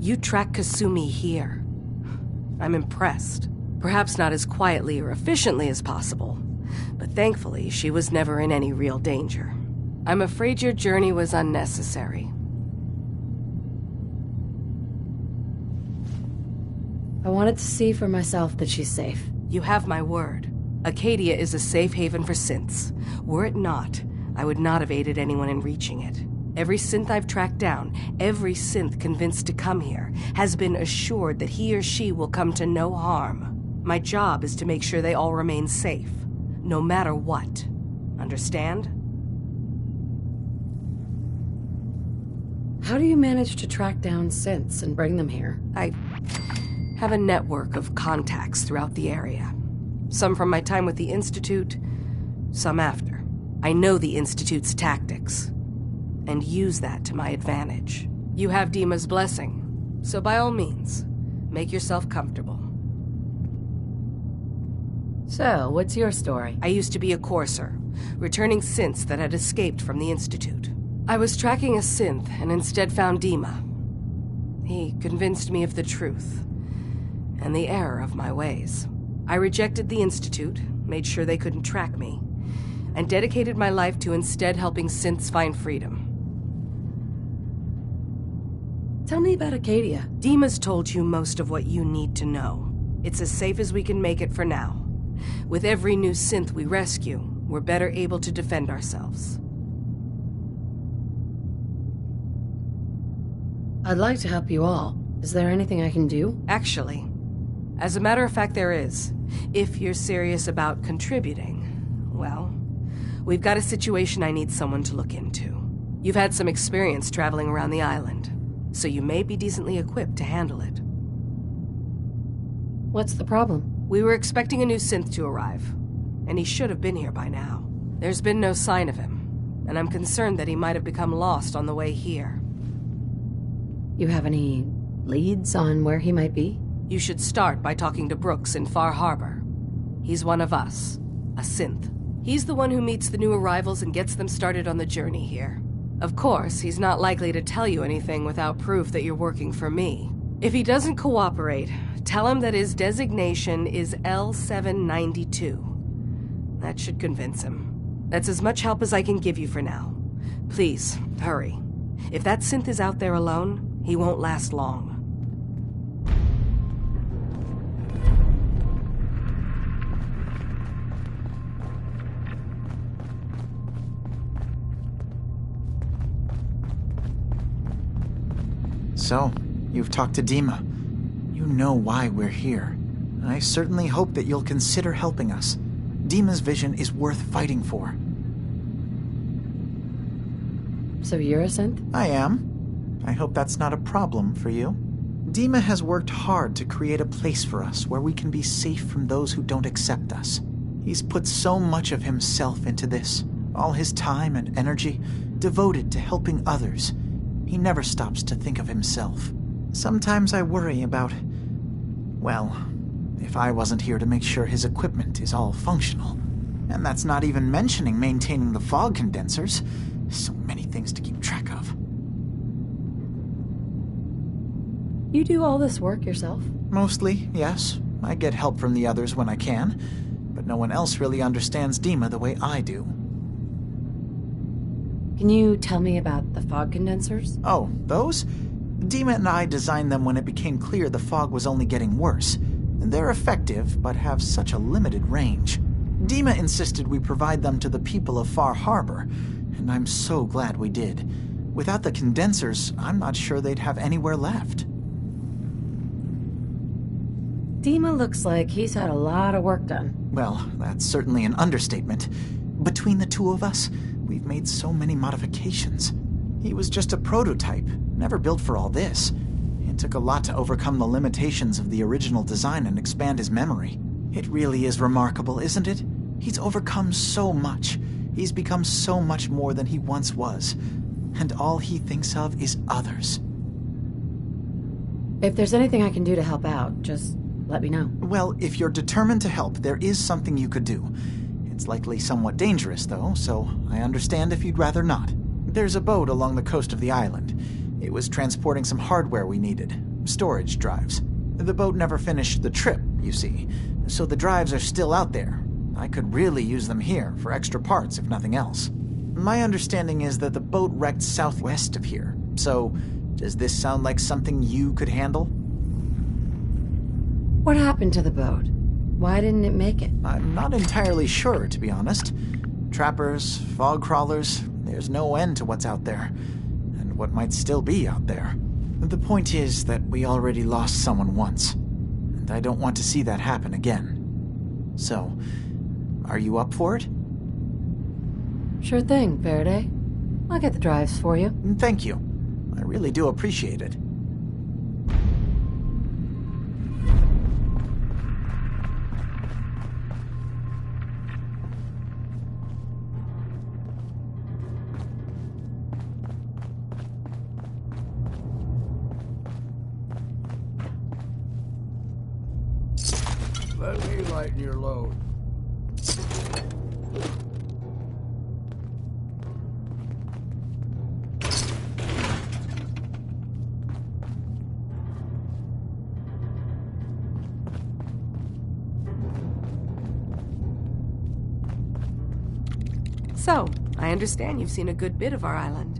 You track Kasumi here. I'm impressed. Perhaps not as quietly or efficiently as possible, but thankfully she was never in any real danger. I'm afraid your journey was unnecessary. I wanted to see for myself that she's safe. You have my word. Acadia is a safe haven for synths. Were it not, I would not have aided anyone in reaching it. Every synth I've tracked down, every synth convinced to come here, has been assured that he or she will come to no harm. My job is to make sure they all remain safe, no matter what. Understand? How do you manage to track down synths and bring them here? I have a network of contacts throughout the area. Some from my time with the Institute, some after. I know the Institute's tactics, and use that to my advantage. You have Dima's blessing, so by all means, make yourself comfortable. So, what's your story? I used to be a courser, returning synths that had escaped from the Institute. I was tracking a synth and instead found Dima. He convinced me of the truth, and the error of my ways. I rejected the Institute, made sure they couldn't track me, and dedicated my life to instead helping synths find freedom. Tell me about Acadia. Dima's told you most of what you need to know. It's as safe as we can make it for now. With every new synth we rescue, we're better able to defend ourselves. I'd like to help you all. Is there anything I can do? Actually, as a matter of fact, there is. If you're serious about contributing, well, we've got a situation I need someone to look into. You've had some experience traveling around the island, so you may be decently equipped to handle it. What's the problem? We were expecting a new synth to arrive, and he should have been here by now. There's been no sign of him, and I'm concerned that he might have become lost on the way here. You have any leads on where he might be? You should start by talking to Brooks in Far Harbor. He's one of us, a synth. He's the one who meets the new arrivals and gets them started on the journey here. Of course, he's not likely to tell you anything without proof that you're working for me. If he doesn't cooperate, tell him that his designation is L792. That should convince him. That's as much help as I can give you for now. Please, hurry. If that synth is out there alone, he won't last long. So, you've talked to Dima. You know why we're here. I certainly hope that you'll consider helping us. Dima's vision is worth fighting for. So you're a synth? I am. I hope that's not a problem for you. Dima has worked hard to create a place for us where we can be safe from those who don't accept us. He's put so much of himself into this, all his time and energy devoted to helping others. He never stops to think of himself. Sometimes I worry about, well, if I wasn't here to make sure his equipment is all functional. And that's not even mentioning maintaining the fog condensers. So many things to keep track of. You do all this work yourself? Mostly, yes. I get help from the others when I can, but no one else really understands Dima the way I do. Can you tell me about the fog condensers? Oh, those? Dima and I designed them when it became clear the fog was only getting worse. They're effective, but have such a limited range. Dima insisted we provide them to the people of Far Harbor, and I'm so glad we did. Without the condensers, I'm not sure they'd have anywhere left. Dima looks like he's had a lot of work done. Well, that's certainly an understatement. Between the two of us, we've made so many modifications. He was just a prototype, never built for all this. It took a lot to overcome the limitations of the original design and expand his memory. It really is remarkable, isn't it? He's overcome so much. He's become so much more than he once was. And all he thinks of is others. If there's anything I can do to help out, just let me know. Well, if you're determined to help, there is something you could do. It's likely somewhat dangerous, though, so I understand if you'd rather not. There's a boat along the coast of the island. It was transporting some hardware we needed. storage drives. The boat never finished the trip, you see, so the drives are still out there. I could really use them here for extra parts, if nothing else. My understanding is that the boat wrecked southwest of here, so does this sound like something you could handle? What happened to the boat? Why didn't it make it? I'm not entirely sure, to be honest. Trappers, fog crawlers, there's no end to what's out there, and what might still be out there. The point is that we already lost someone once, and I don't want to see that happen again. So, are you up for it? Sure thing, Faraday. I'll get the drives for you. Thank you. I really do appreciate it. Let me lighten your load. So, I understand you've seen a good bit of our island.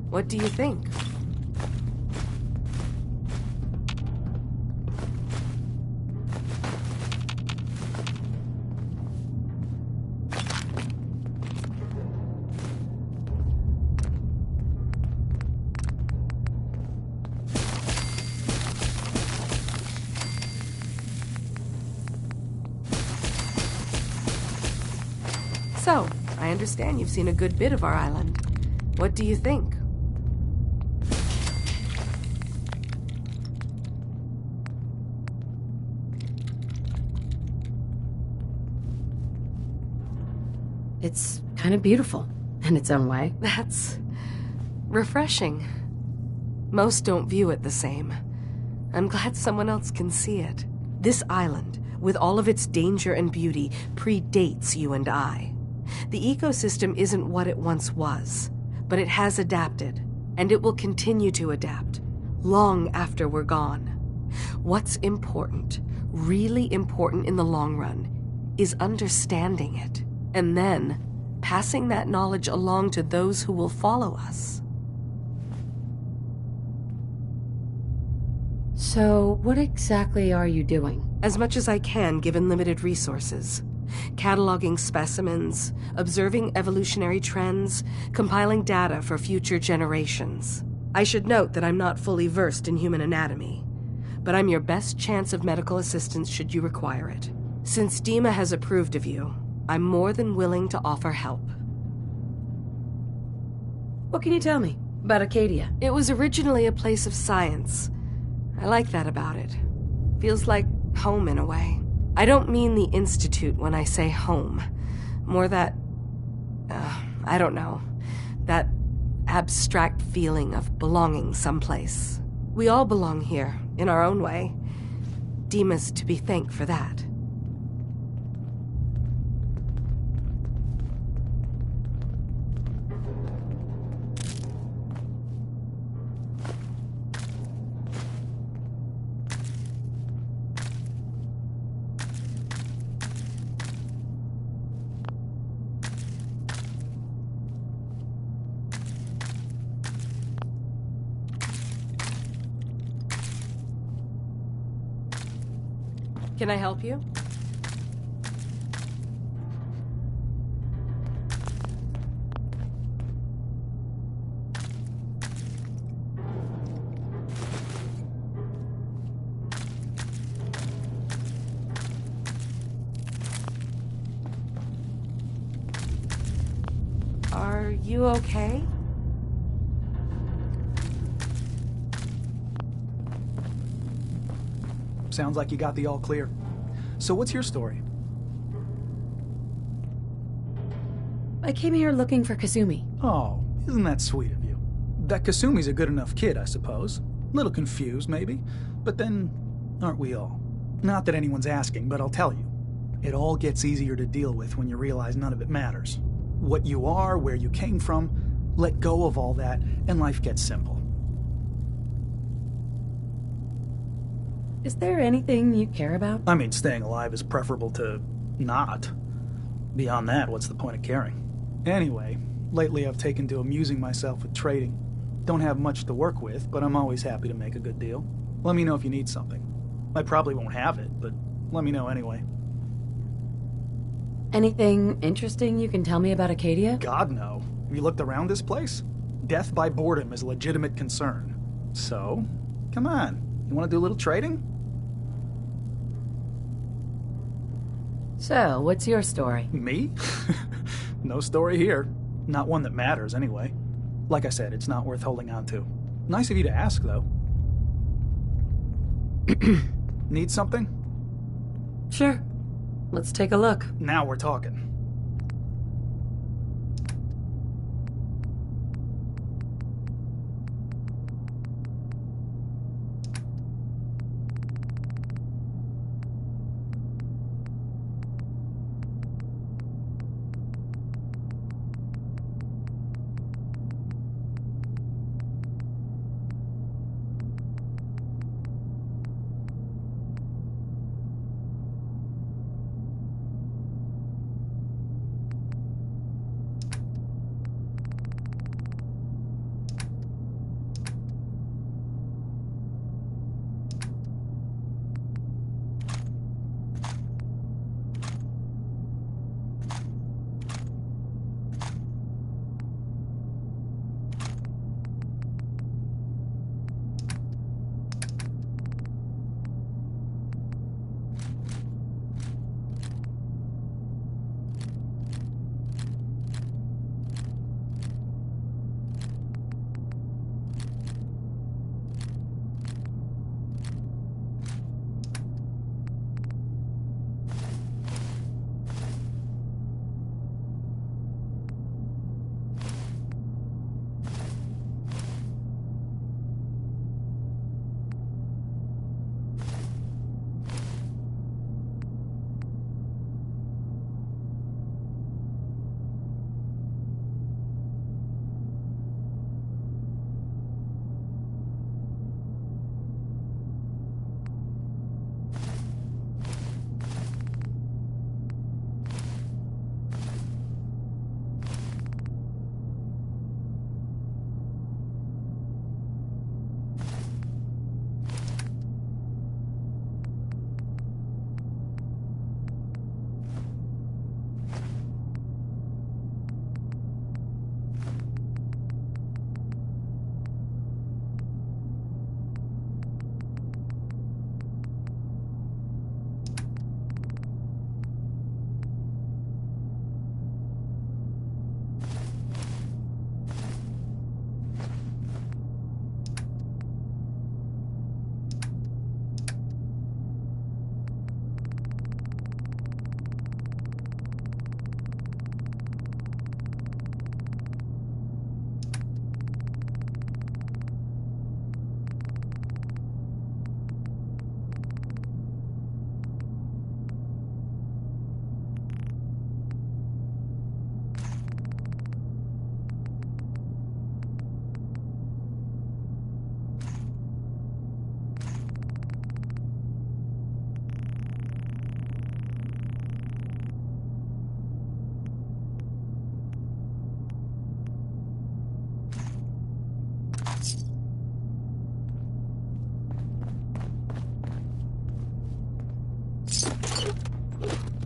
What do you think? So, I understand you've seen a good bit of our island. What do you think? It's kind of beautiful, in its own way. That's refreshing. Most don't view it the same. I'm glad someone else can see it. This island, with all of its danger and beauty, predates you and I. The ecosystem isn't what it once was, but it has adapted, and it will continue to adapt, long after we're gone. What's important, really important in the long run, is understanding it, and then passing that knowledge along to those who will follow us. So, what exactly are you doing? As much as I can, given limited resources. Cataloging specimens, observing evolutionary trends, compiling data for future generations. I should note that I'm not fully versed in human anatomy, but I'm your best chance of medical assistance should you require it. Since Dima has approved of you, I'm more than willing to offer help. What can you tell me about Acadia? It was originally a place of science. I like that about it. Feels like home in a way. I don't mean the Institute when I say home. More that, I don't know, that abstract feeling of belonging someplace. We all belong here, in our own way. Dima's to be thanked for that. Can I help you? Are you okay? Sounds like you got the all clear. So what's your story? I came here looking for Kasumi. Oh, isn't that sweet of you? That Kasumi's a good enough kid, I suppose. Little confused, maybe. But then, aren't we all? Not that anyone's asking, but I'll tell you. It all gets easier to deal with when you realize none of it matters. What you are, where you came from, let go of all that, and life gets simple. Is there anything you care about? I mean, staying alive is preferable to not. Beyond that, what's the point of caring? Anyway, lately I've taken to amusing myself with trading. Don't have much to work with, but I'm always happy to make a good deal. Let me know if you need something. I probably won't have it, but let me know anyway. Anything interesting you can tell me about Acadia? God, no. Have you looked around this place? Death by boredom is a legitimate concern. So, come on. You want to do a little trading? So, what's your story? Me? No story here. Not one that matters, anyway. Like I said, it's not worth holding on to. Nice of you to ask, though. Need something? Sure. Let's take a look. Now we're talking.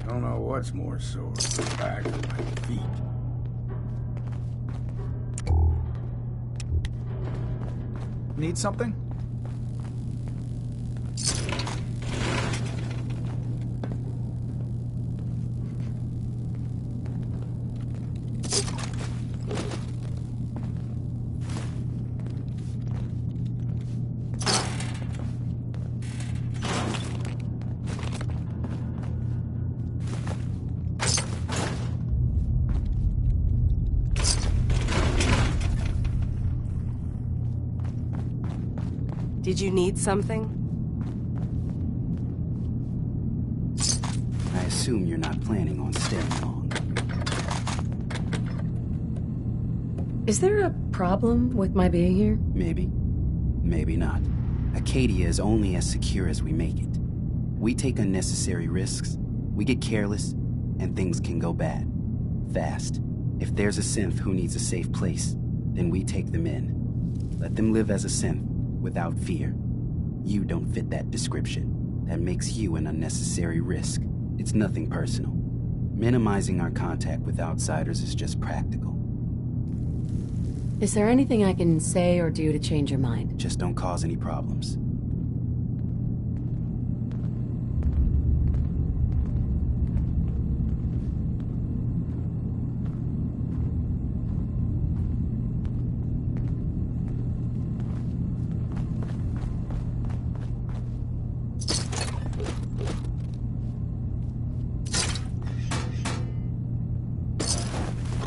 Don't know what's more sore, my back or my feet. Need something? Did you need something? I assume you're not planning on staying long. Is there a problem with my being here? Maybe. Maybe not. Acadia is only as secure as we make it. We take unnecessary risks, we get careless, and things can go bad. Fast. If there's a synth who needs a safe place, then we take them in. Let them live as a synth, without fear. You don't fit that description. That makes you an unnecessary risk. It's nothing personal. Minimizing our contact with outsiders is just practical. Is there anything I can say or do to change your mind? Just don't cause any problems.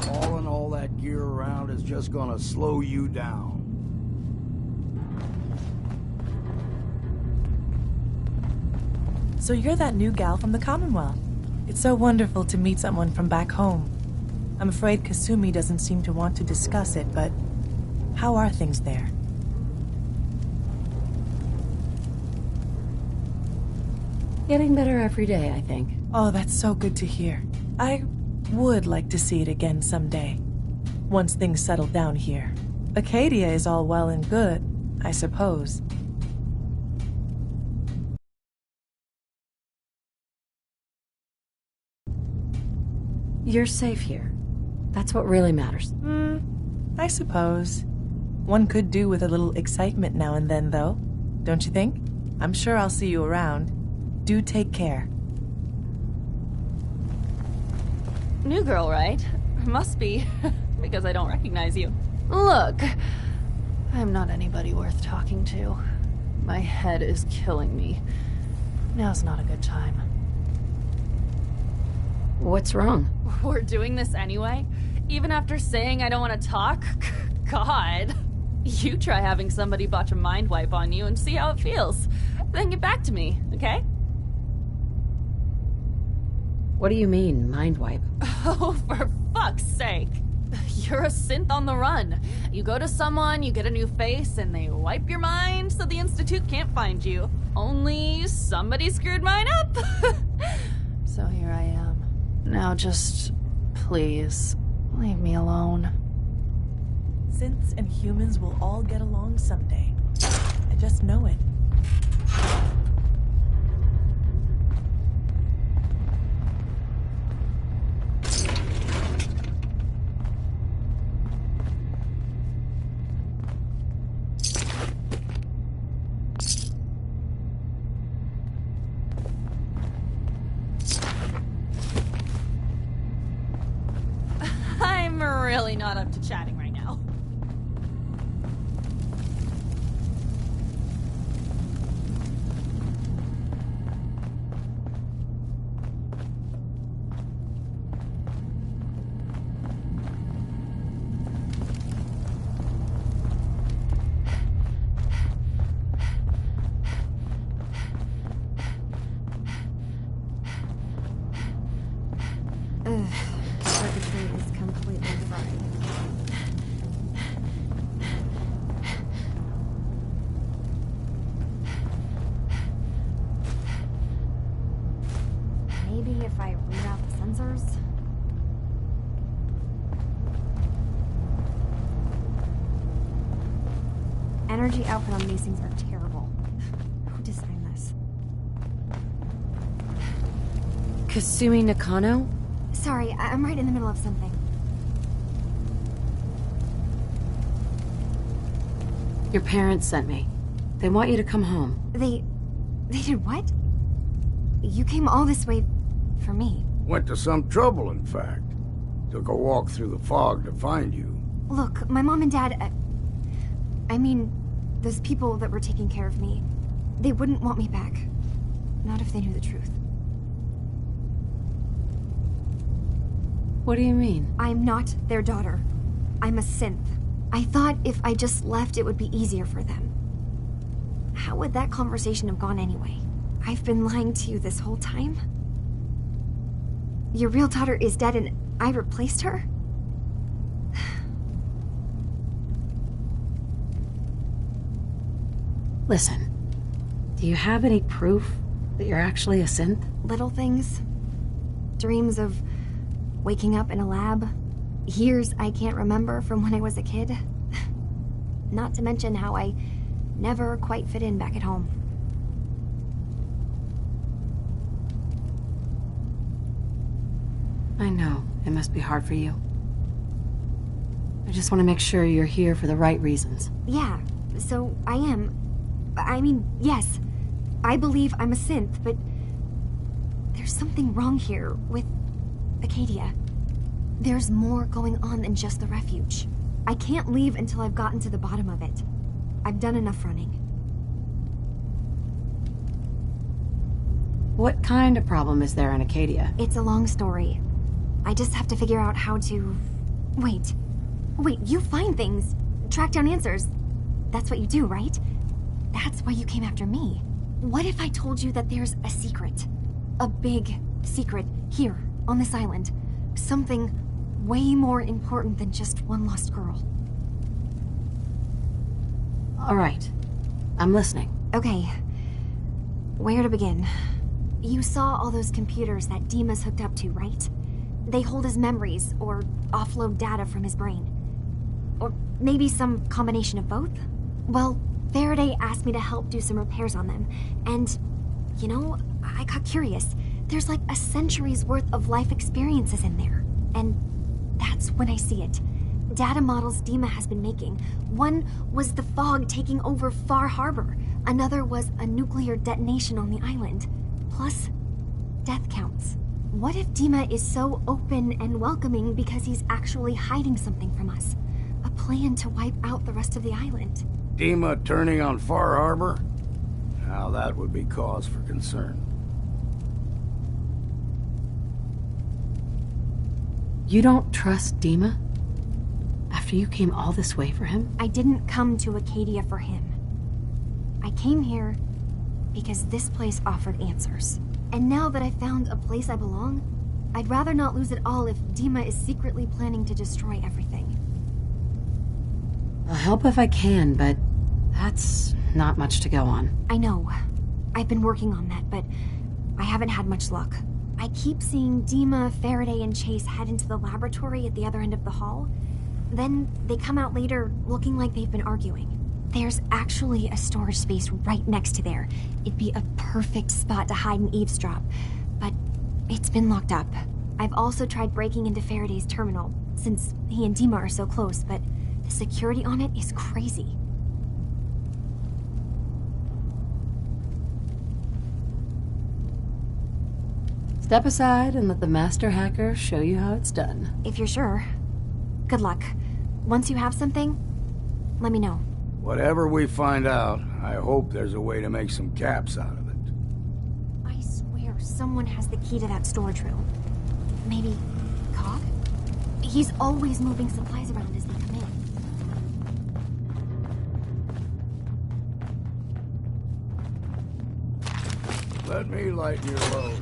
Hauling all that gear around is just gonna slow you down. So you're that new gal from the Commonwealth. It's so wonderful to meet someone from back home. I'm afraid Kasumi doesn't seem to want to discuss it, but how are things there? Getting better every day, I think. Oh, that's so good to hear. I would like to see it again someday. Once things settle down here. Acadia is all well and good, I suppose. You're safe here. That's what really matters. I suppose. One could do with a little excitement now and then, though. Don't you think? I'm sure I'll see you around. Do take care. New girl, right? Must be, because I don't recognize you. Look, I'm not anybody worth talking to. My head is killing me. Now's not a good time. What's wrong? We're doing this anyway? Even after saying I don't want to talk? God. You try having somebody botch a mind wipe on you and see how it feels. Then get back to me, okay? What do you mean, mind wipe? Oh, for fuck's sake. You're a synth on the run. You go to someone, you get a new face, and they wipe your mind so the Institute can't find you. Only somebody screwed mine up. So here I am. Now just, please, leave me alone. Synths and humans will all get along someday. I just know it. I'm really not up to chatting right now. Circuitry is completely fried. Maybe if I root out the sensors? Energy output on these things are terrible. Who designed this? Kasumi Nakano? Sorry, I'm right in the middle of something. Your parents sent me. They want you to come home. They did what? You came all this way for me. Went to some trouble, in fact. Took a walk through the fog to find you. Look, my mom and dad, I mean, those people that were taking care of me, they wouldn't want me back. Not if they knew the truth. What do you mean? I'm not their daughter. I'm a synth. I thought if I just left, it would be easier for them. How would that conversation have gone anyway? I've been lying to you this whole time? Your real daughter is dead and I replaced her? Listen, Do you have any proof that you're actually a synth? Little things. Dreams of waking up in a lab. Years I can't remember from when I was a kid. Not to mention how I never quite fit in back at home. I know. It must be hard for you. I just want to make sure you're here for the right reasons. Yeah, so I am. I mean, yes. I believe I'm a synth, but there's something wrong here with Acadia. There's more going on than just the refuge. I can't leave until I've gotten to the bottom of it. I've done enough running. What kind of problem is there in Acadia? It's a long story. I just have to figure out how to... Wait, you find things. Track down answers. That's what you do, right? That's why you came after me. What if I told you that there's a secret? A big secret here, on this island. Something way more important than just one lost girl. All right. I'm listening. Okay. Where to begin? You saw all those computers that Dima's hooked up to, right? They hold his memories, or offload data from his brain. Or maybe some combination of both? Well, Faraday asked me to help do some repairs on them, and, you know, I got curious. There's like a century's worth of life experiences in there, and that's when I see it. Data models Dima has been making. One was the fog taking over Far Harbor. Another was a nuclear detonation on the island. Plus, death counts. What if Dima is so open and welcoming because he's actually hiding something from us? A plan to wipe out the rest of the island. Dima turning on Far Harbor? Now that would be cause for concern. You don't trust Dima? After you came all this way for him? I didn't come to Acadia for him. I came here because this place offered answers. And now that I found a place I belong, I'd rather not lose it all if Dima is secretly planning to destroy everything. I'll help if I can, but that's not much to go on. I know. I've been working on that, but I haven't had much luck. I keep seeing Dima, Faraday, and Chase head into the laboratory at the other end of the hall. Then they come out later looking like they've been arguing. There's actually a storage space right next to there. It'd be a perfect spot to hide and eavesdrop, but it's been locked up. I've also tried breaking into Faraday's terminal, since he and Dima are so close, but the security on it is crazy. Step aside and let the master hacker show you how it's done. If you're sure. Good luck. Once you have something, let me know. Whatever we find out, I hope there's a way to make some caps out of it. I swear someone has the key to that storage room. Maybe Cog? He's always moving supplies around as they come in. Let me lighten your load.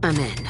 I'm in.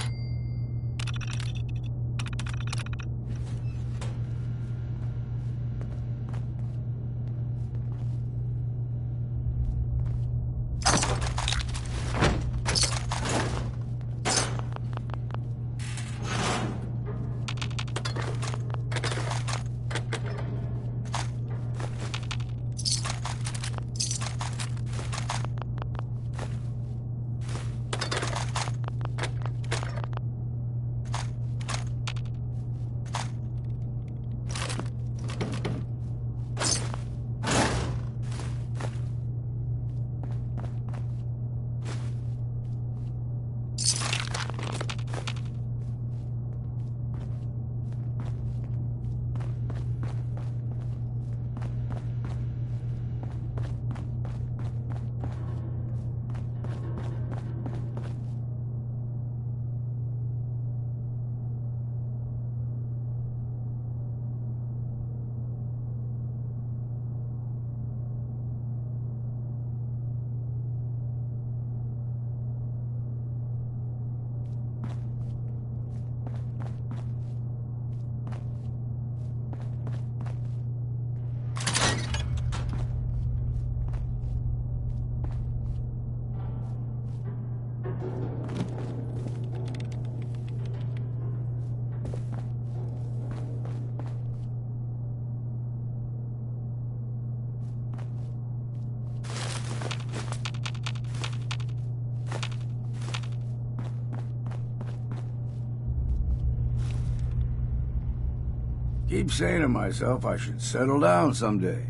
Keep saying to myself I should settle down someday.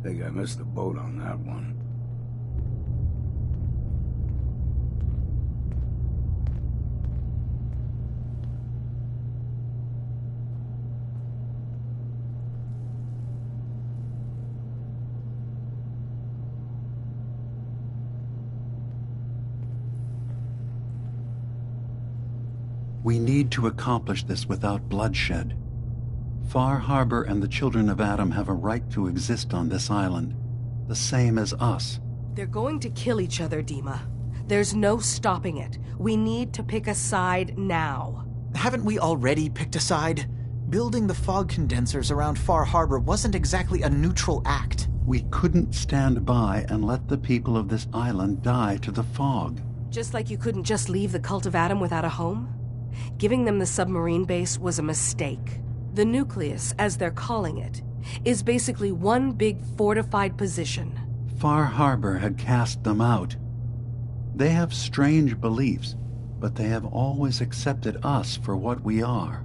Think I missed the boat on that one. We need to accomplish this without bloodshed. Far Harbor and the children of Adam have a right to exist on this island, the same as us. They're going to kill each other, Dima. There's no stopping it. We need to pick a side now. Haven't we already picked a side? Building the fog condensers around Far Harbor wasn't exactly a neutral act. We couldn't stand by and let the people of this island die to the fog. Just like you couldn't just leave the Cult of Adam without a home? Giving them the submarine base was a mistake. The nucleus, as they're calling it, is basically one big fortified position. Far Harbor had cast them out. They have strange beliefs, but they have always accepted us for what we are.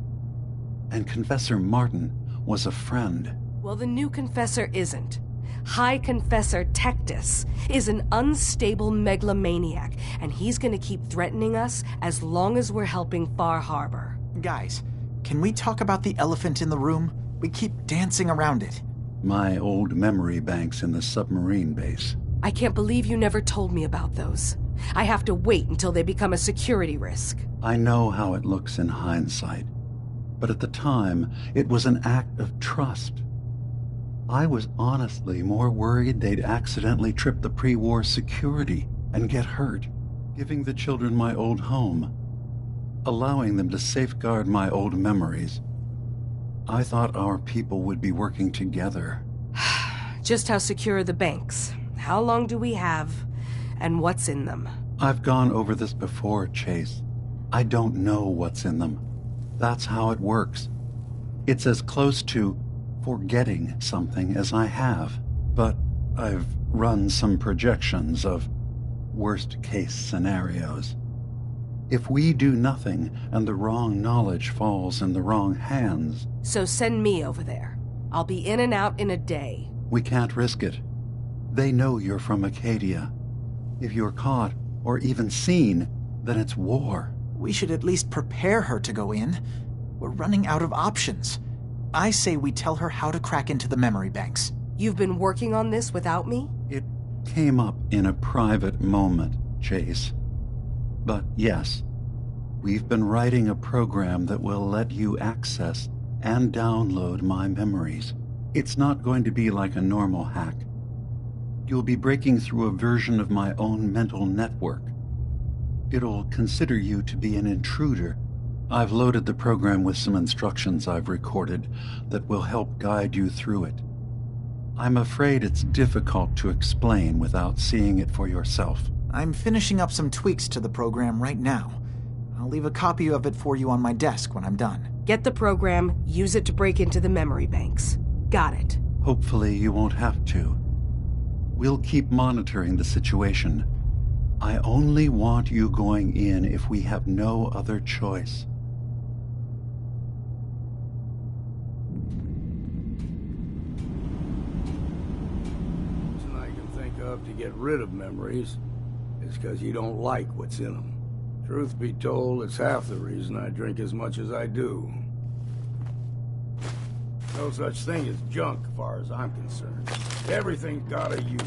And Confessor Martin was a friend. Well, the new Confessor isn't. High Confessor Tectus is an unstable megalomaniac, and he's gonna keep threatening us as long as we're helping Far Harbor. Guys, can we talk about the elephant in the room? We keep dancing around it. My old memory banks in the submarine base. I can't believe you never told me about those. I have to wait until they become a security risk. I know how it looks in hindsight, but at the time, it was an act of trust. I was honestly more worried they'd accidentally trip the pre-war security and get hurt, giving the children my old home, allowing them to safeguard my old memories. I thought our people would be working together. Just how secure are the banks? How long do we have? And what's in them? I've gone over this before, Chase. I don't know what's in them. That's how it works. It's as close to forgetting something as I have, but I've run some projections of worst-case scenarios. If we do nothing and the wrong knowledge falls in the wrong hands... So send me over there. I'll be in and out in a day. We can't risk it. They know you're from Acadia. If you're caught, or even seen, then it's war. We should at least prepare her to go in. We're running out of options. I say we tell her how to crack into the memory banks. You've been working on this without me? It came up in a private moment, Chase. But yes, we've been writing a program that will let you access and download my memories. It's not going to be like a normal hack. You'll be breaking through a version of my own mental network. it'll consider you to be an intruder. I've loaded the program with some instructions I've recorded that will help guide you through it. I'm afraid it's difficult to explain without seeing it for yourself. I'm finishing up some tweaks to the program right now. I'll leave a copy of it for you on my desk when I'm done. Get the program, use it to break into the memory banks. Got it. Hopefully you won't have to. We'll keep monitoring the situation. I only want you going in if we have no other choice. Reason I can think of to get rid of memories is because you don't like what's in them. Truth be told, it's half the reason I drink as much as I do. No such thing as junk, as far as I'm concerned. Everything's got a use.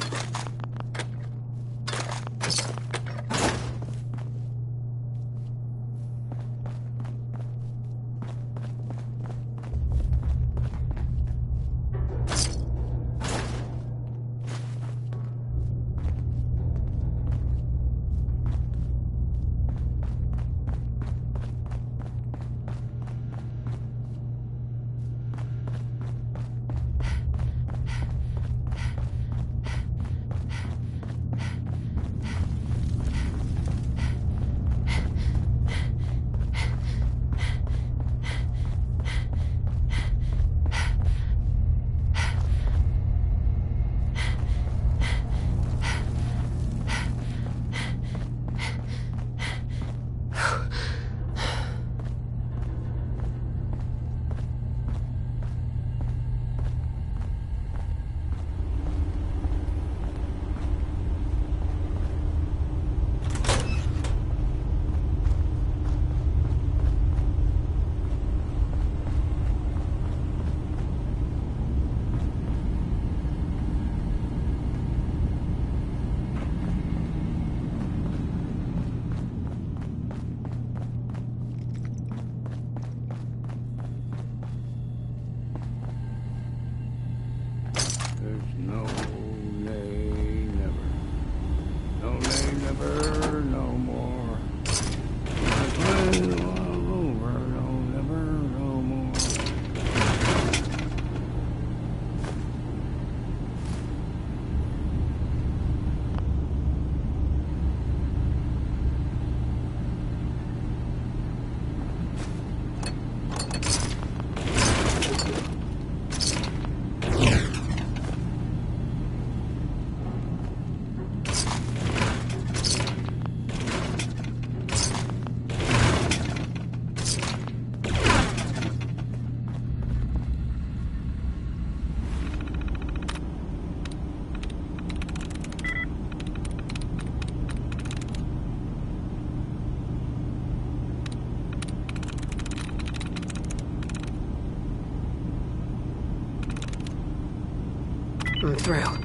I'm through.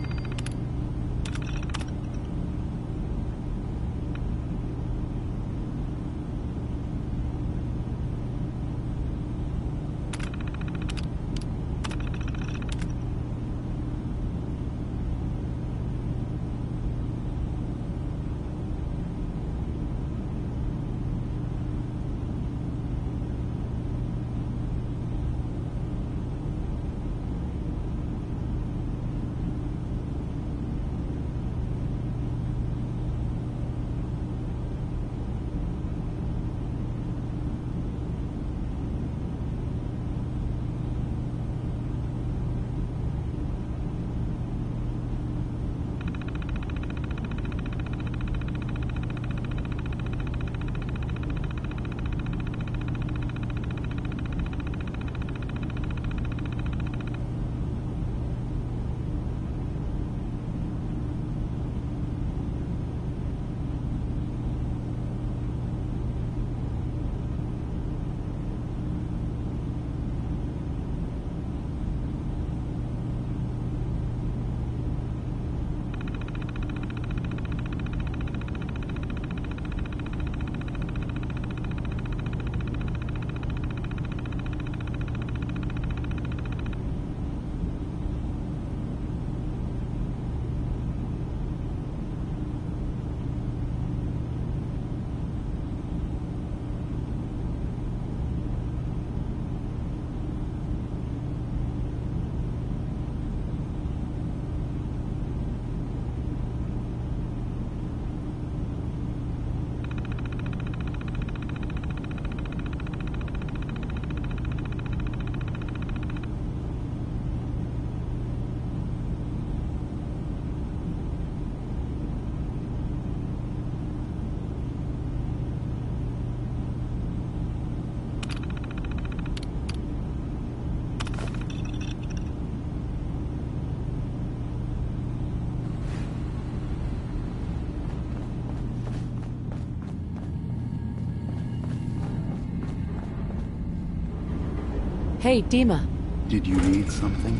Hey, Dima. Did you need something?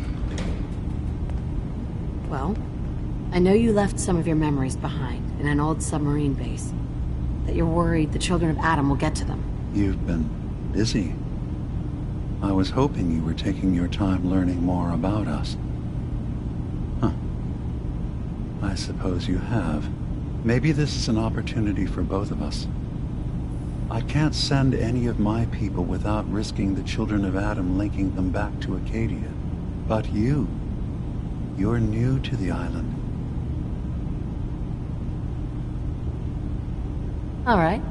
Well, I know you left some of your memories behind in an old submarine base. That you're worried the children of Adam will get to them. You've been busy. I was hoping you were taking your time learning more about us. Huh. I suppose you have. Maybe this is an opportunity for both of us. I can't send any of my people without risking the children of Adam linking them back to Acadia. But you're new to the island. All right.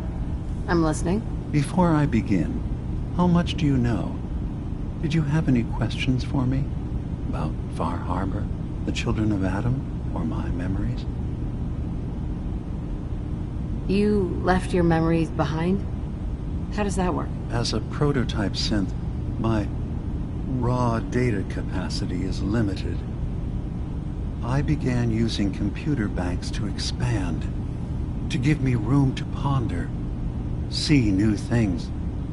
I'm listening. Before I begin, how much do you know? Did you have any questions for me? About Far Harbor, the children of Adam, or my memories? You left your memories behind? How does that work? As a prototype synth, my raw data capacity is limited. I began using computer banks to expand, to give me room to ponder, see new things.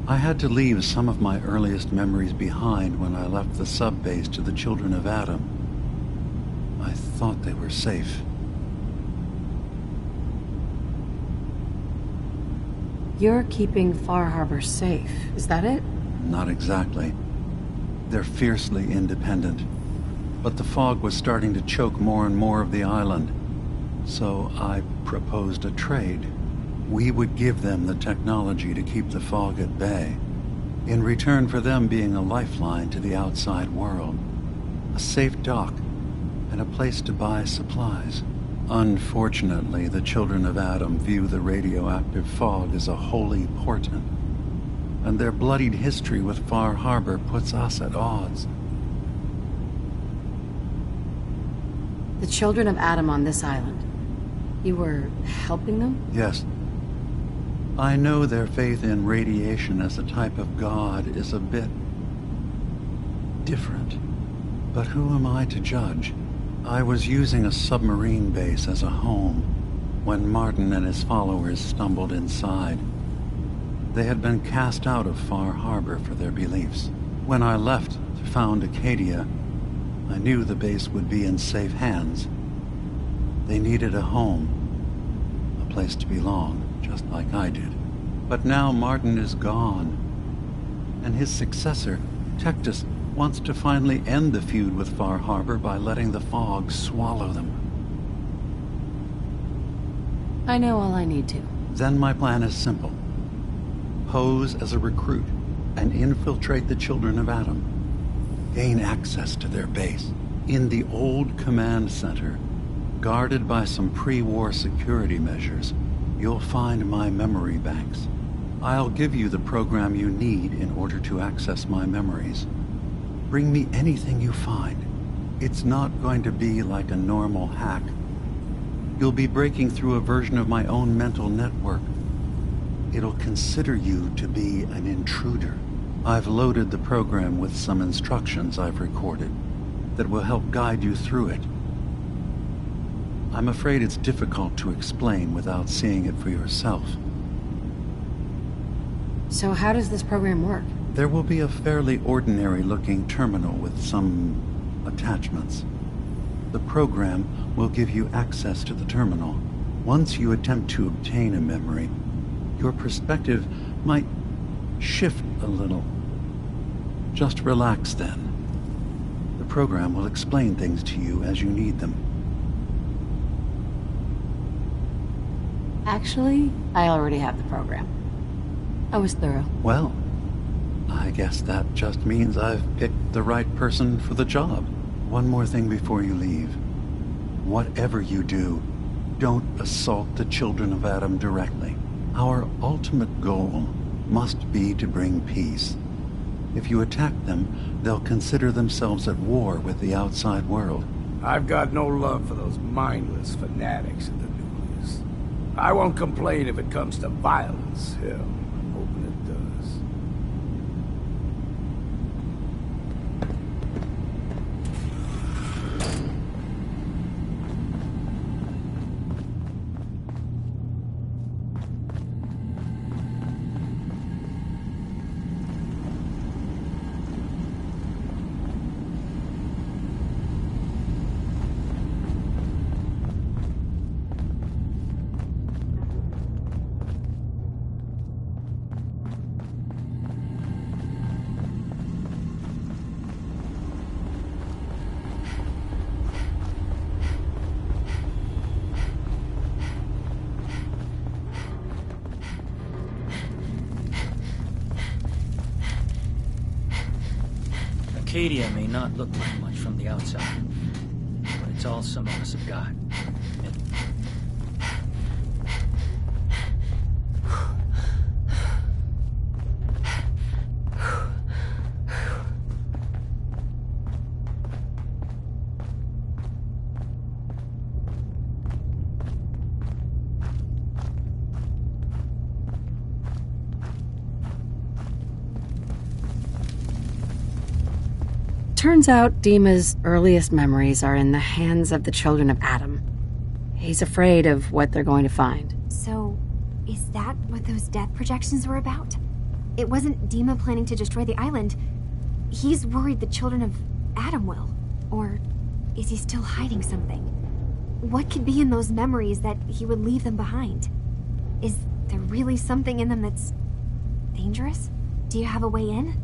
I had to leave some of my earliest memories behind when I left the sub-base to the children of Adam. I thought they were safe. You're keeping Far Harbor safe, is that it? Not exactly. They're fiercely independent. But the fog was starting to choke more and more of the island. So I proposed a trade. We would give them the technology to keep the fog at bay, in return for them being a lifeline to the outside world, a safe dock, and a place to buy supplies. Unfortunately, the children of Adam view the radioactive fog as a holy portent, and their bloodied history with Far Harbor puts us at odds. The children of Adam on this island. You were helping them? Yes. I know their faith in radiation as a type of god is a bit different. But who am I to judge? I was using a submarine base as a home when Martin and his followers stumbled inside. They had been cast out of Far Harbor for their beliefs. When I left to found Acadia, I knew the base would be in safe hands. They needed a home, a place to belong, just like I did. But now Martin is gone, and his successor, Tectus, wants to finally end the feud with Far Harbor by letting the fog swallow them. I know all I need to. Then my plan is simple. Pose as a recruit and infiltrate the children of Adam. Gain access to their base. In the old command center, guarded by some pre-war security measures, you'll find my memory banks. I'll give you the program you need in order to access my memories. Bring me anything you find. It's not going to be like a normal hack. You'll be breaking through a version of my own mental network. It'll consider you to be an intruder. I've loaded the program with some instructions I've recorded that will help guide you through it. I'm afraid it's difficult to explain without seeing it for yourself. So how does this program work? There will be a fairly ordinary-looking terminal with some attachments. The program will give you access to the terminal. Once you attempt to obtain a memory, your perspective might shift a little. Just relax then. The program will explain things to you as you need them. Actually, I already have the program. I was thorough. Well, I guess that just means I've picked the right person for the job. One more thing before you leave. Whatever you do, don't assault the children of Adam directly. Our ultimate goal must be to bring peace. If you attack them, they'll consider themselves at war with the outside world. I've got no love for those mindless fanatics at the nucleus. I won't complain if it comes to violence. Hell, I'm hoping it does. Acadia may not look like much from the outside, but it's all some of us have got. Turns out Dima's earliest memories are in the hands of the children of Adam. He's afraid of what they're going to find. So, is that what those death projections were about? It wasn't Dima planning to destroy the island. He's worried the children of Adam will. Or is he still hiding something? What could be in those memories that he would leave them behind? Is there really something in them that's dangerous? Do you have a way in?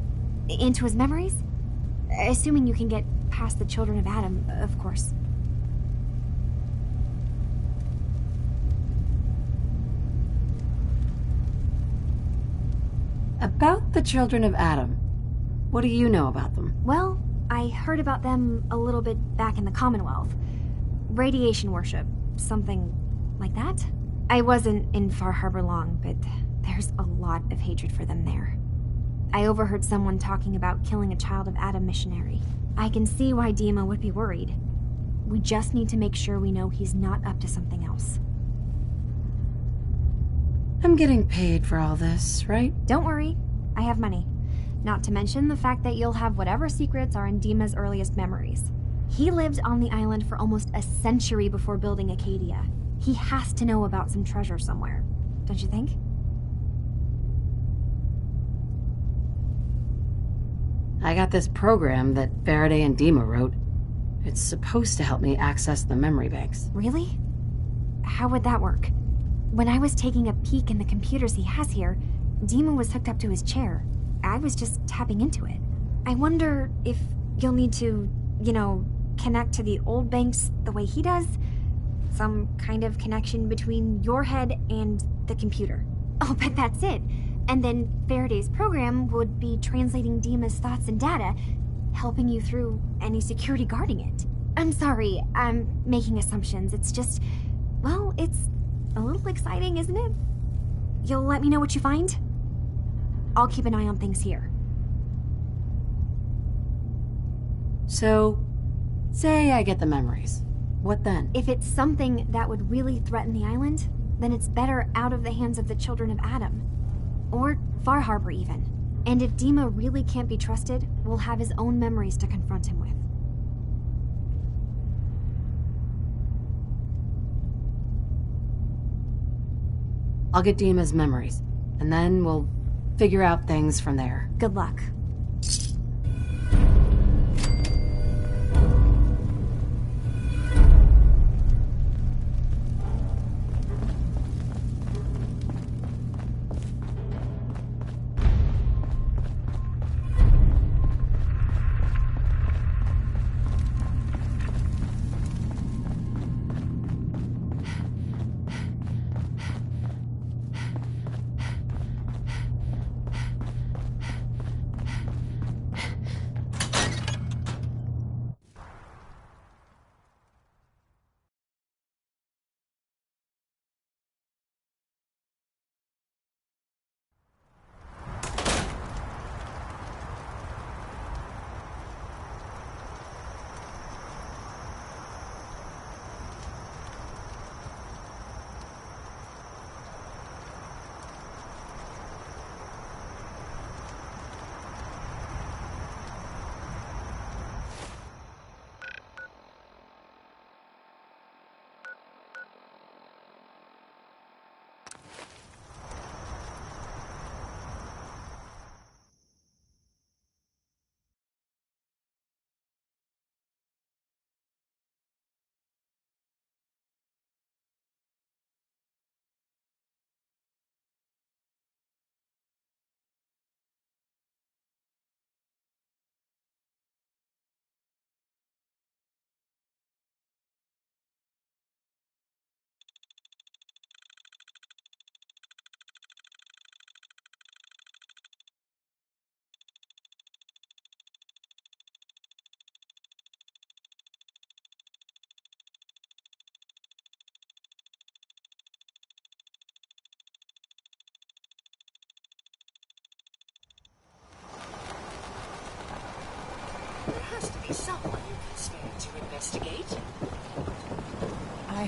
Into his memories? Assuming you can get past the children of Adam, of course. About the children of Adam, what do you know about them? Well, I heard about them a little bit back in the Commonwealth. Radiation worship, something like that. I wasn't in Far Harbor long, but there's a lot of hatred for them there. I overheard someone talking about killing a child of Adam missionary. I can see why Dima would be worried. We just need to make sure we know he's not up to something else. I'm getting paid for all this, right? Don't worry, I have money. Not to mention the fact that you'll have whatever secrets are in Dima's earliest memories. He lived on the island for almost a century before building Acadia. He has to know about some treasure somewhere, don't you think? I got this program that Faraday and Dima wrote. It's supposed to help me access the memory banks. Really? How would that work? When I was taking a peek in the computers he has here, Dima was hooked up to his chair. I was just tapping into it. I wonder if you'll need to, connect to the old banks the way he does? Some kind of connection between your head and the computer. I'll bet that's it. And then Faraday's program would be translating Dima's thoughts and data, helping you through any security guarding it. I'm sorry, I'm making assumptions. It's just, well, it's a little exciting, isn't it? You'll let me know what you find? I'll keep an eye on things here. So, say I get the memories. What then? If it's something that would really threaten the island, then it's better out of the hands of the children of Adam. Or Far Harbor, even. And if Dima really can't be trusted, we'll have his own memories to confront him with. I'll get Dima's memories, and then we'll figure out things from there. Good luck.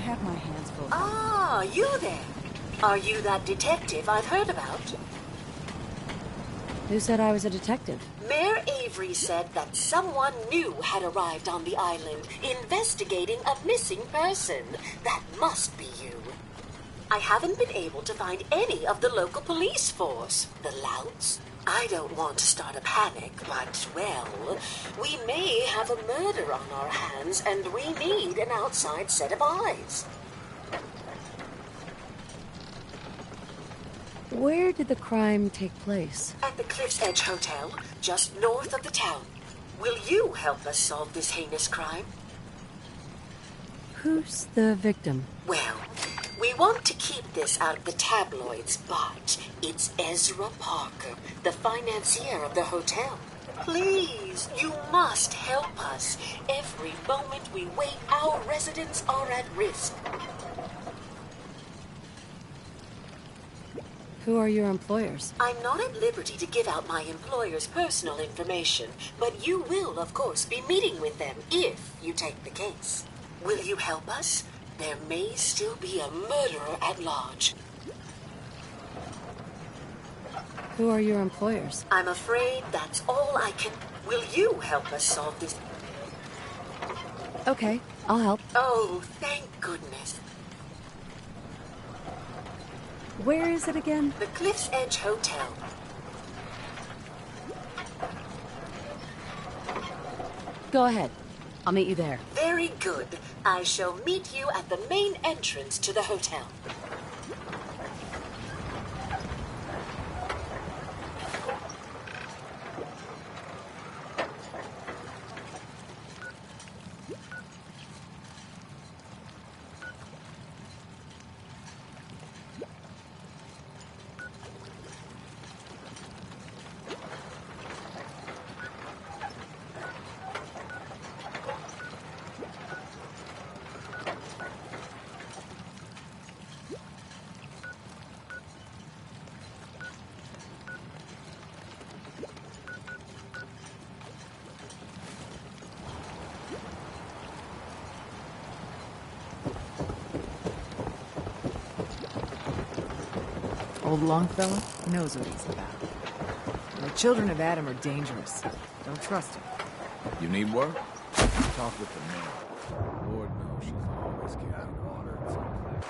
have my hands full. Ah, you there. Are you that detective I've heard about? Who said I was a detective? Mayor Avery said that someone new had arrived on the island, investigating a missing person. That must be you. I haven't been able to find any of the local police force. The louts? I don't want to start a panic, but, well, we may have a murder on our hands, and we need an outside set of eyes. Where did the crime take place? At the Cliff's Edge Hotel, just north of the town. Will you help us solve this heinous crime? Who's the victim? Well, we want to keep this out of the tabloids, but it's Ezra Parker, the financier of the hotel. Please, you must help us. Every moment we wait, our residents are at risk. Who are your employers? I'm not at liberty to give out my employer's personal information, but you will, of course, be meeting with them if you take the case. Will you help us? There may still be a murderer at large. Who are your employers? I'm afraid that's all I can... Will you help us solve this? Okay, I'll help. Oh, thank goodness. Where is it again? The Cliff's Edge Hotel. Go ahead. I'll meet you there. Very good. I shall meet you at the main entrance to the hotel. Old Longfellow knows what he's about. The children of Adam are dangerous. Don't trust him. You need work? Talk with the mayor. Lord knows she's always carrying water and someplace.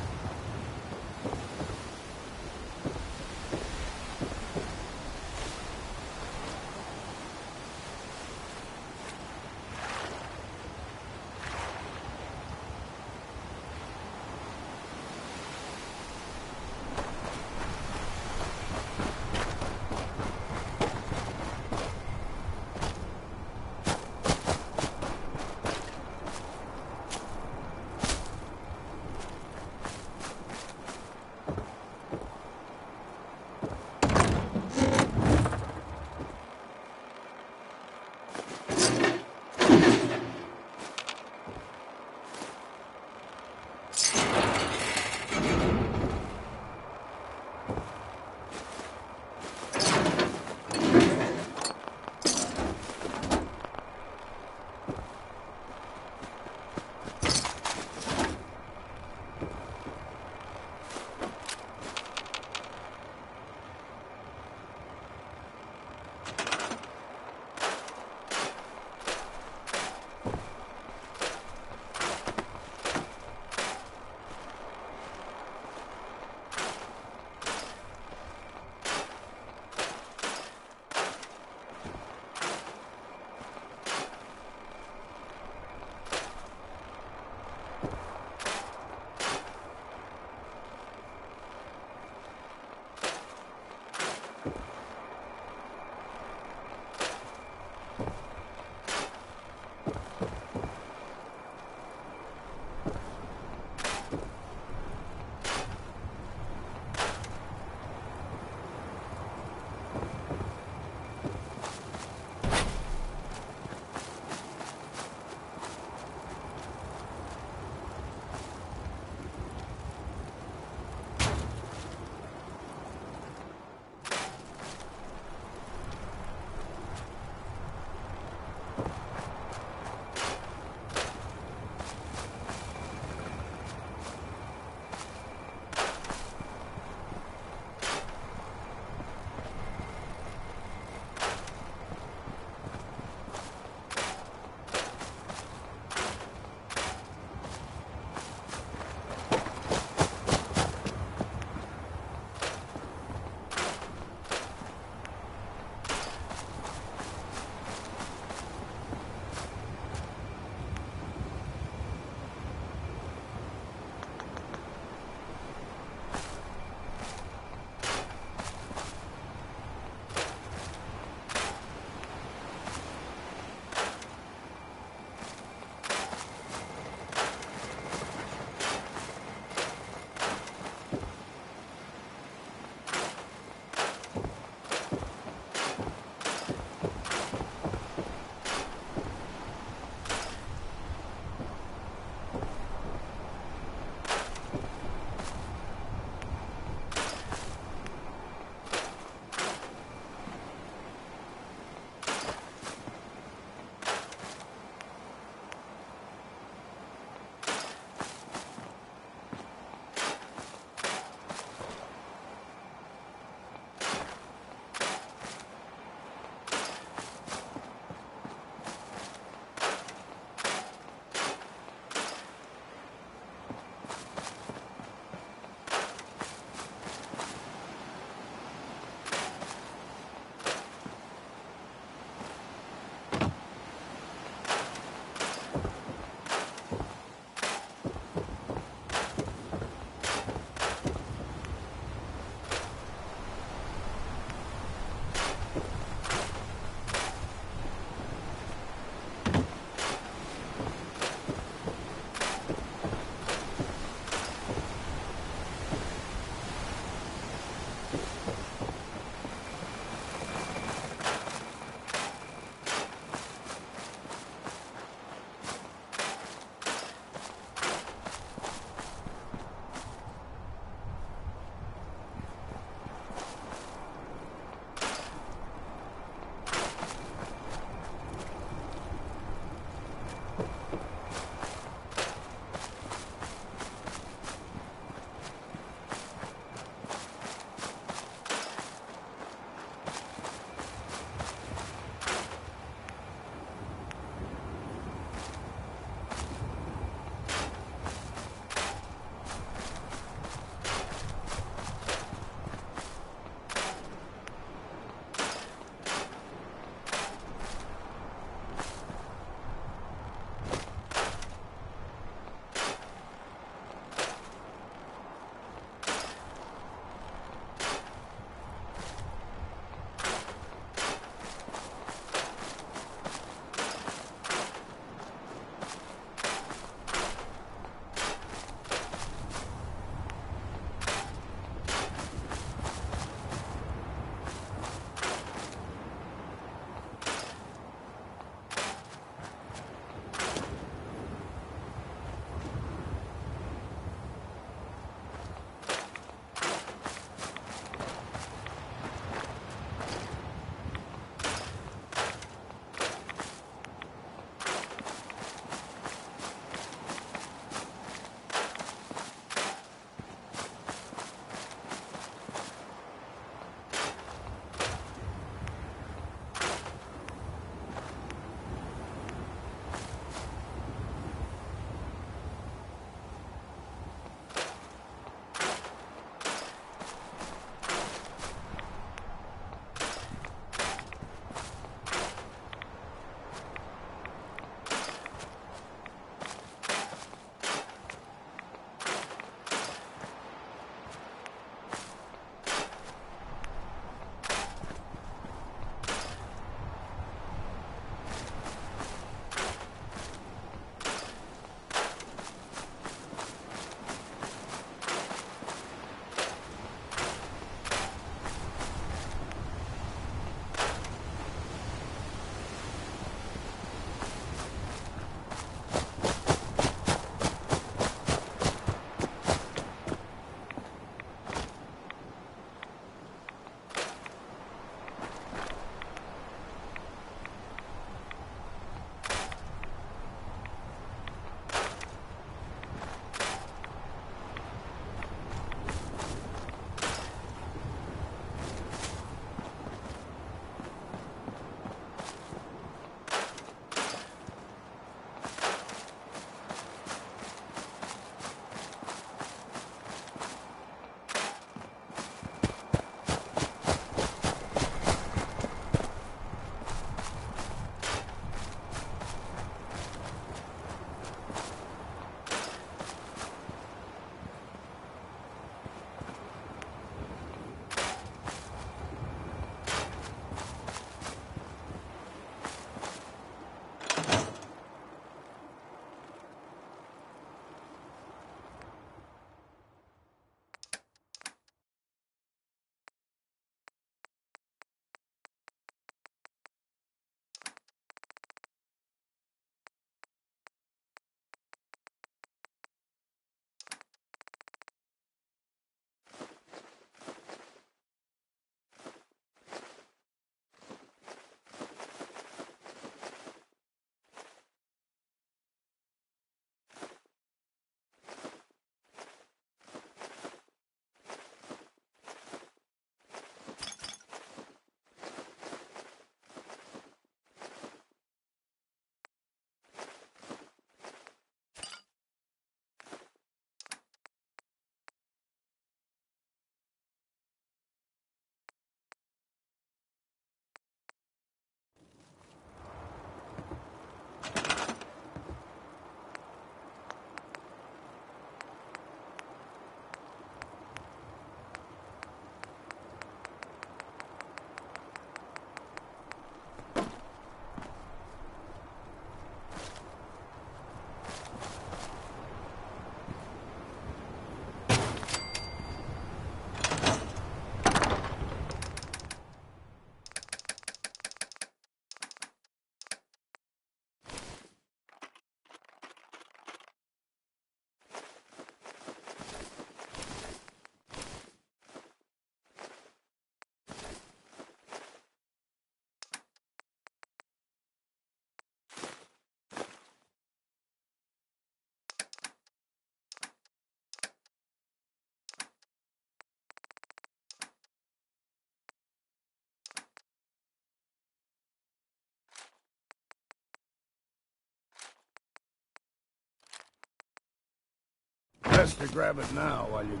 best to grab it now while you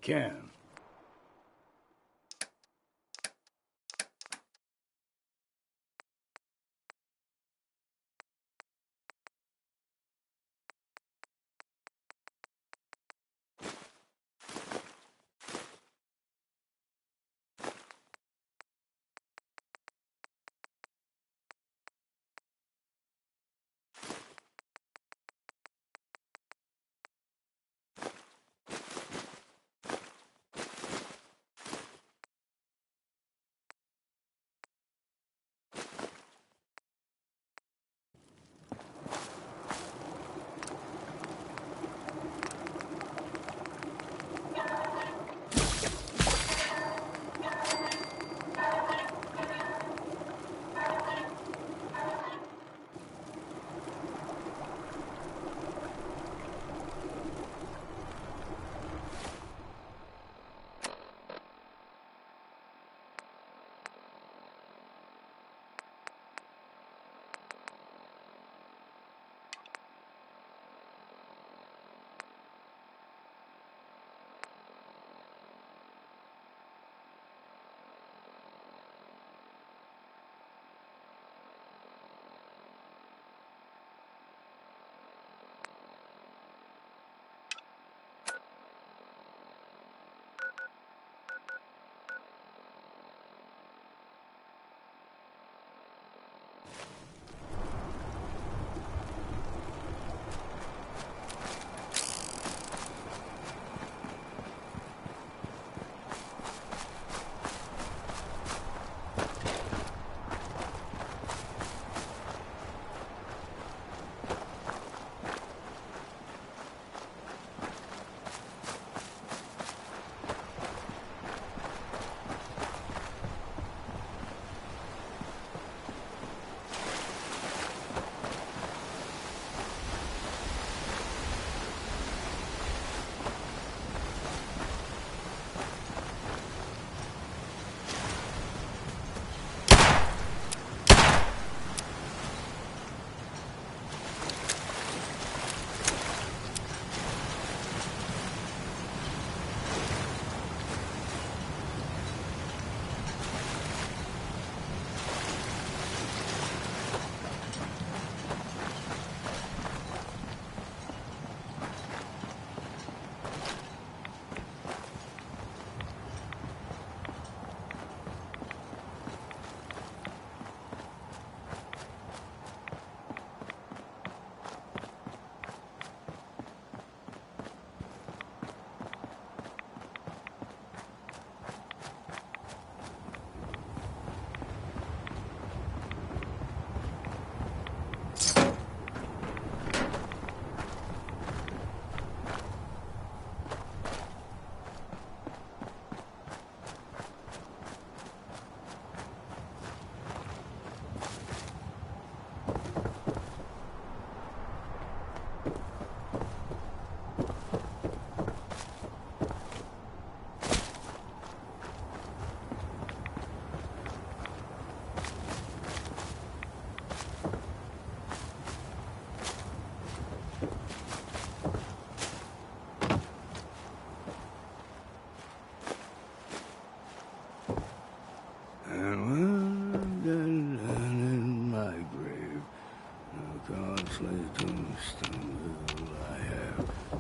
can.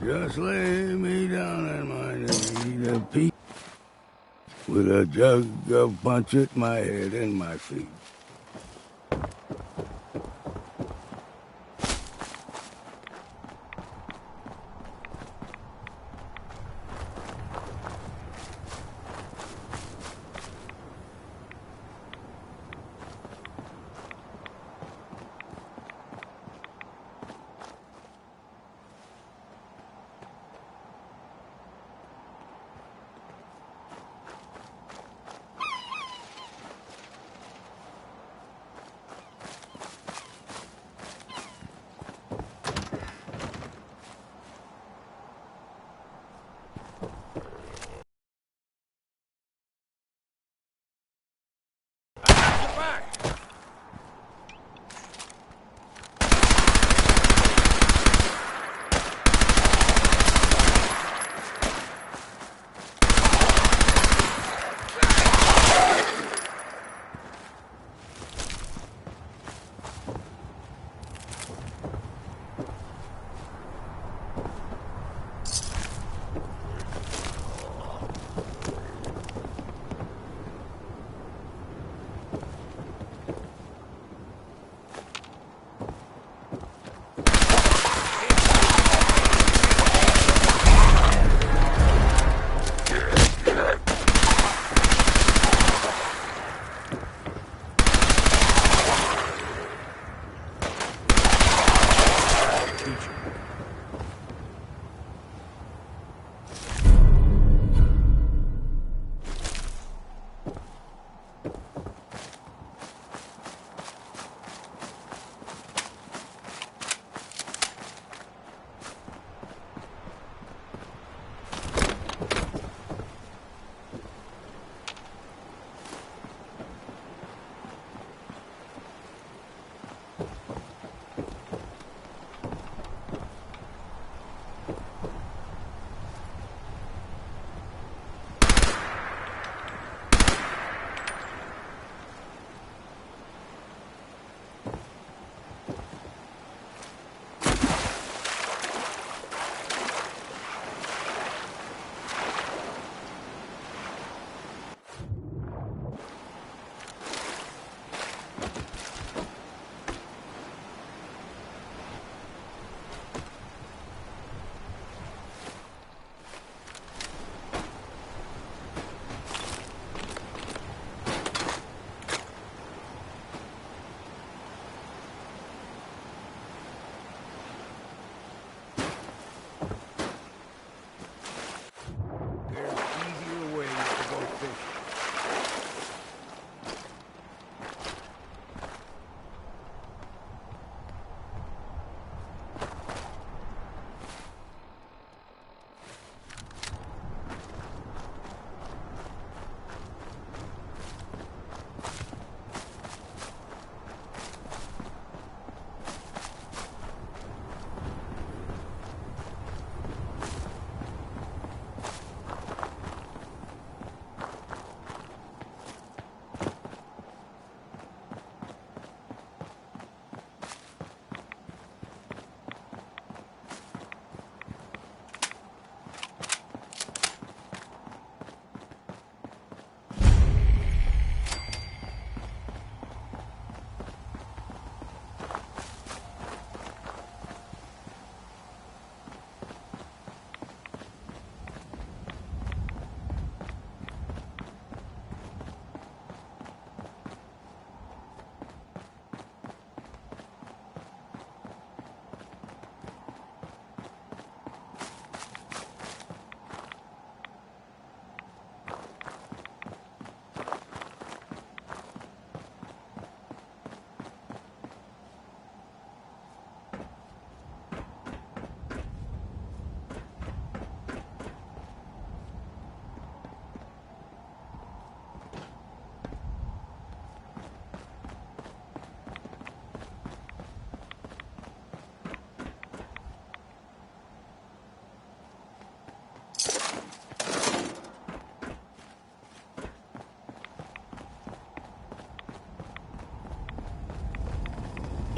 Just lay me down on my knee, a peak with a jug of punch at my head and my feet.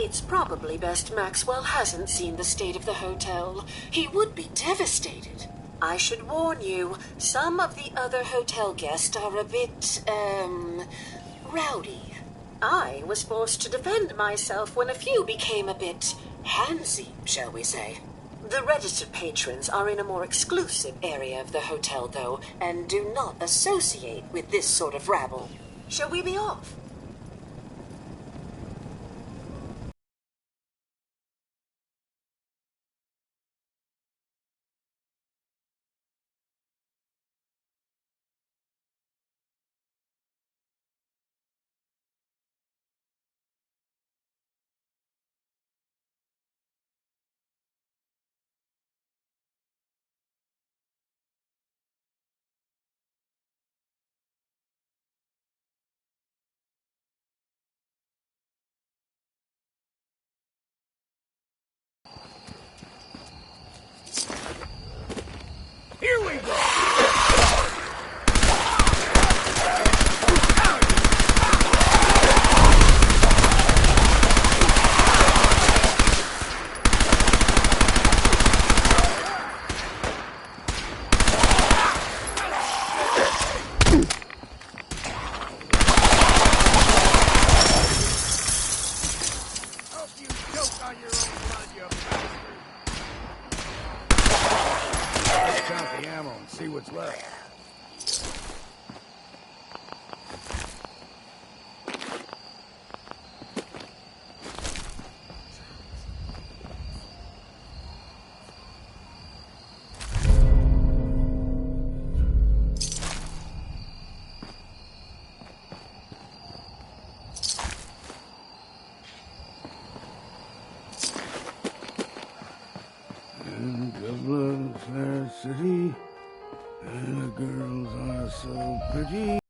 It's probably best Maxwell hasn't seen the state of the hotel. He would be devastated. I should warn you, some of the other hotel guests are a bit, rowdy. I was forced to defend myself when a few became a bit handsy, shall we say. The registered patrons are in a more exclusive area of the hotel, though, and do not associate with this sort of rabble. Shall we be off? Here we go! See what's left. And Dublin's fair city. And the girls are so pretty.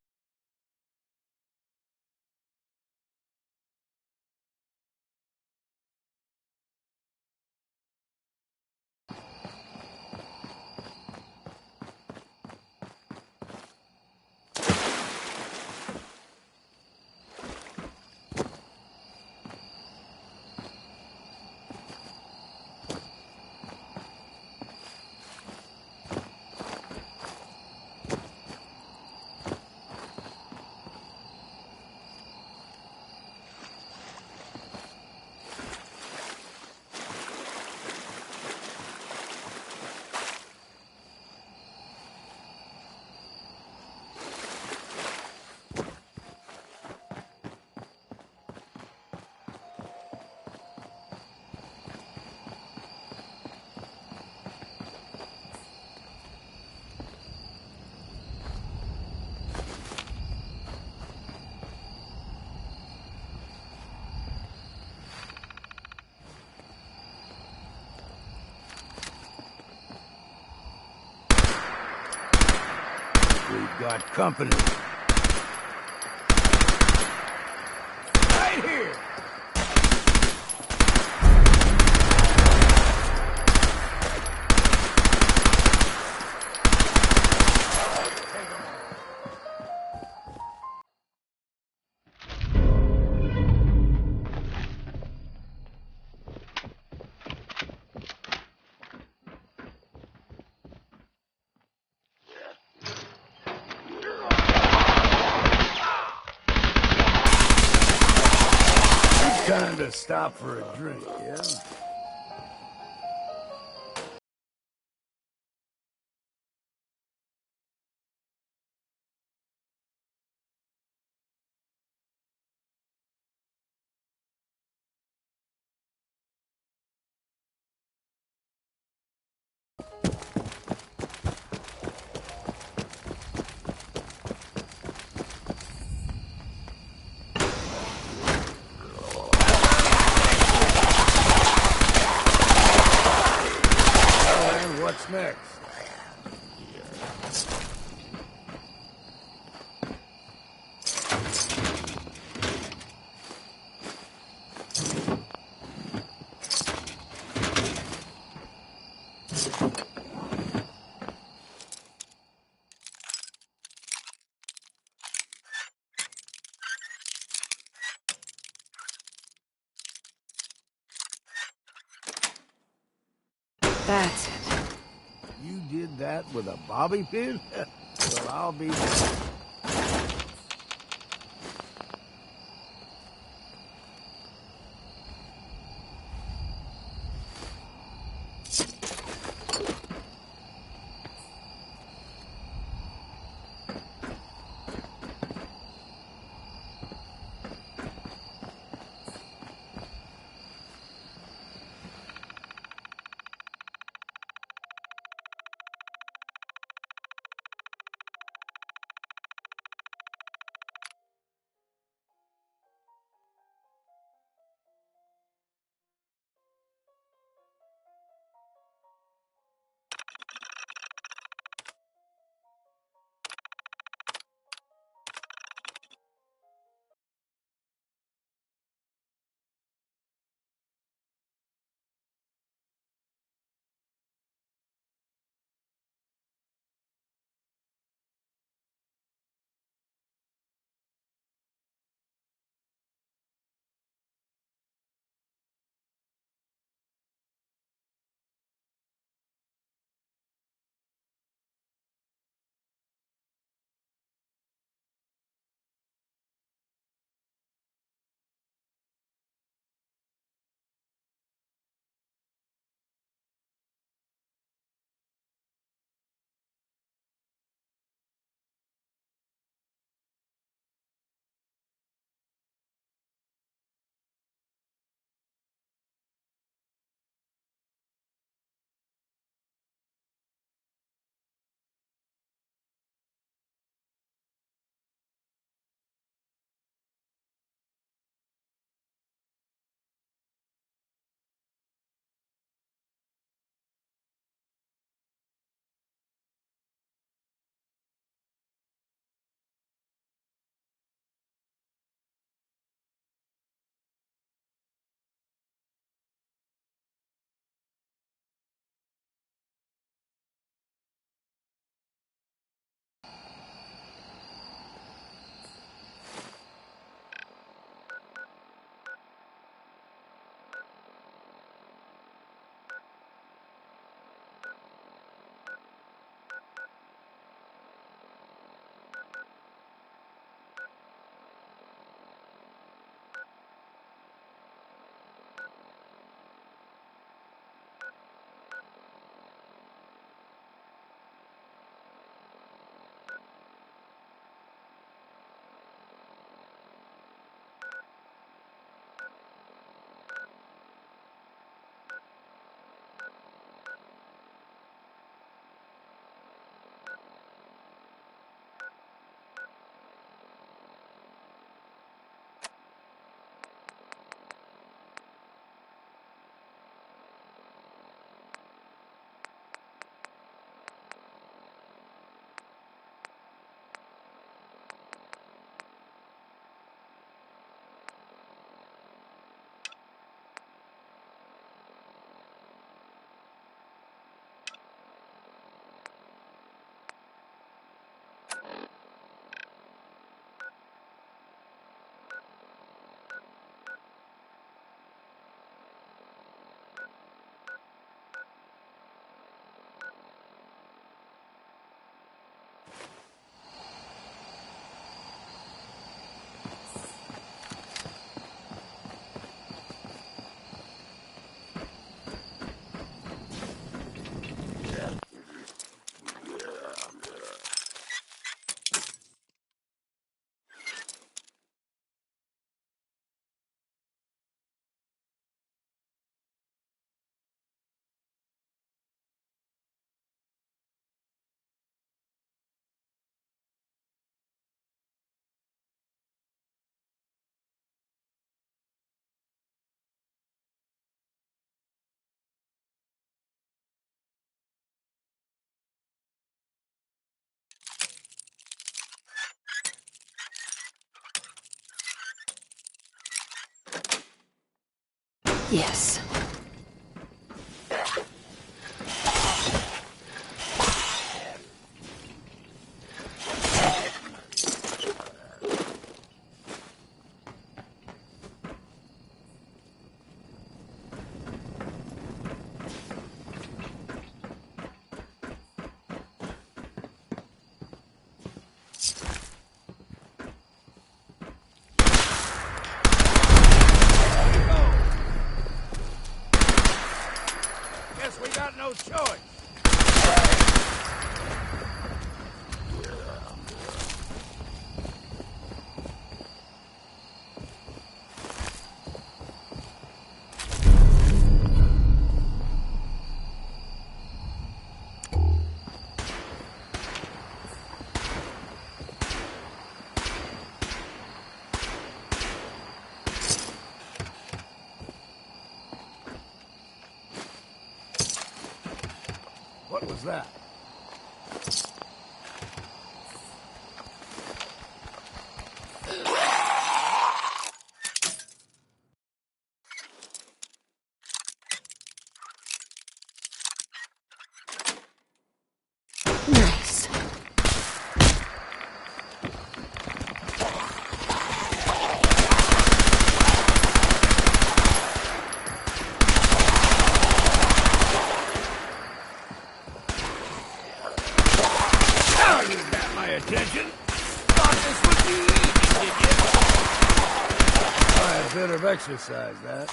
We've got company. Right here! Time to stop for a drink, yeah? What's next? did that with a bobby pin? Well, I'll be... Yes. was that? Nice. Now you got my attention. Thought this would be easy, did you? I better have exercised that.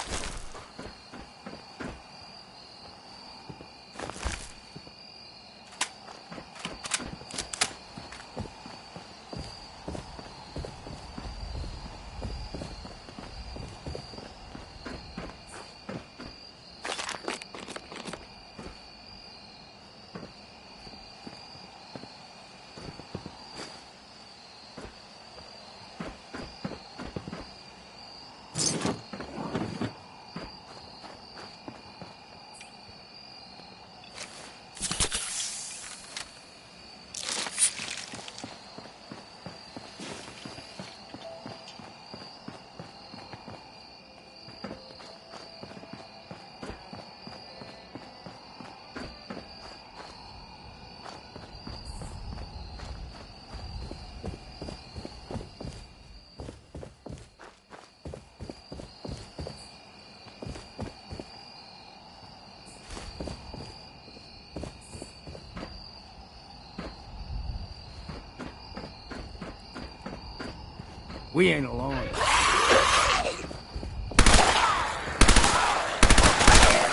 We ain't alone.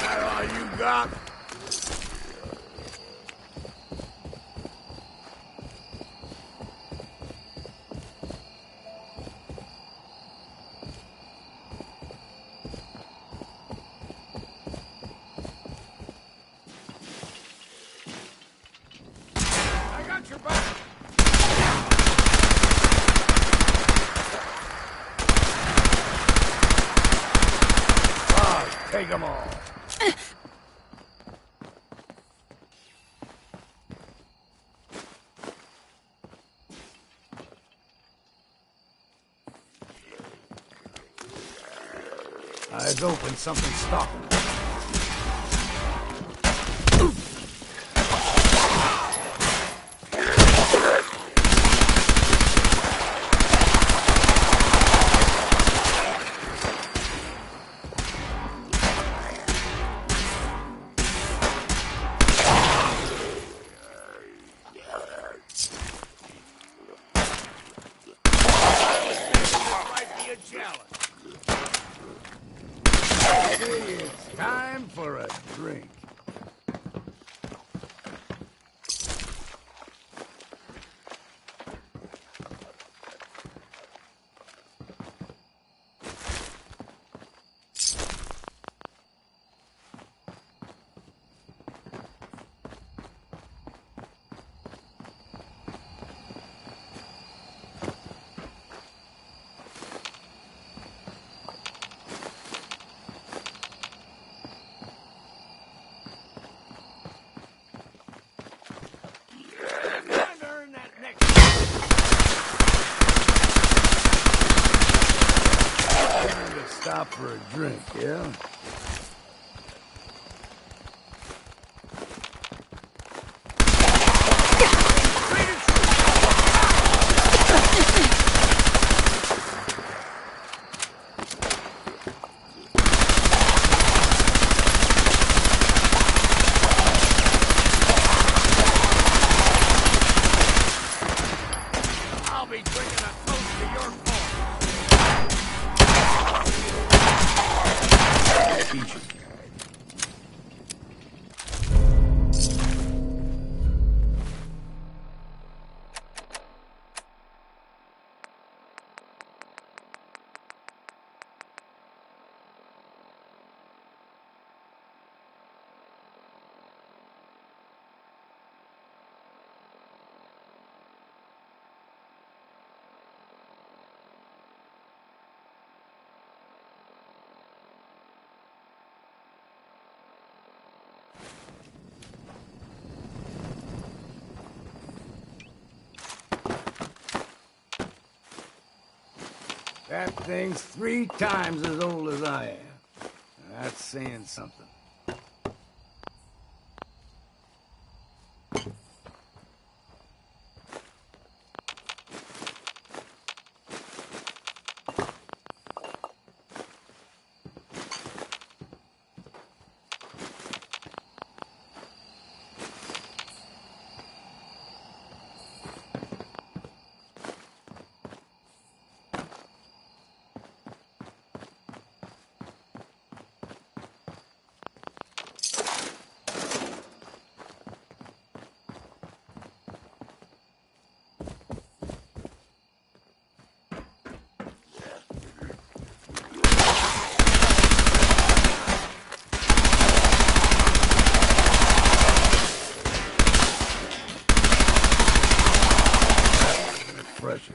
That all you got? I got your back. Take them all. Eyes open, something's stalking. It's time for a drink. Stop for a drink, yeah? I'll be drinking a toast to your phone. That thing's 3 times as old as I am. That's saying something. Pressure.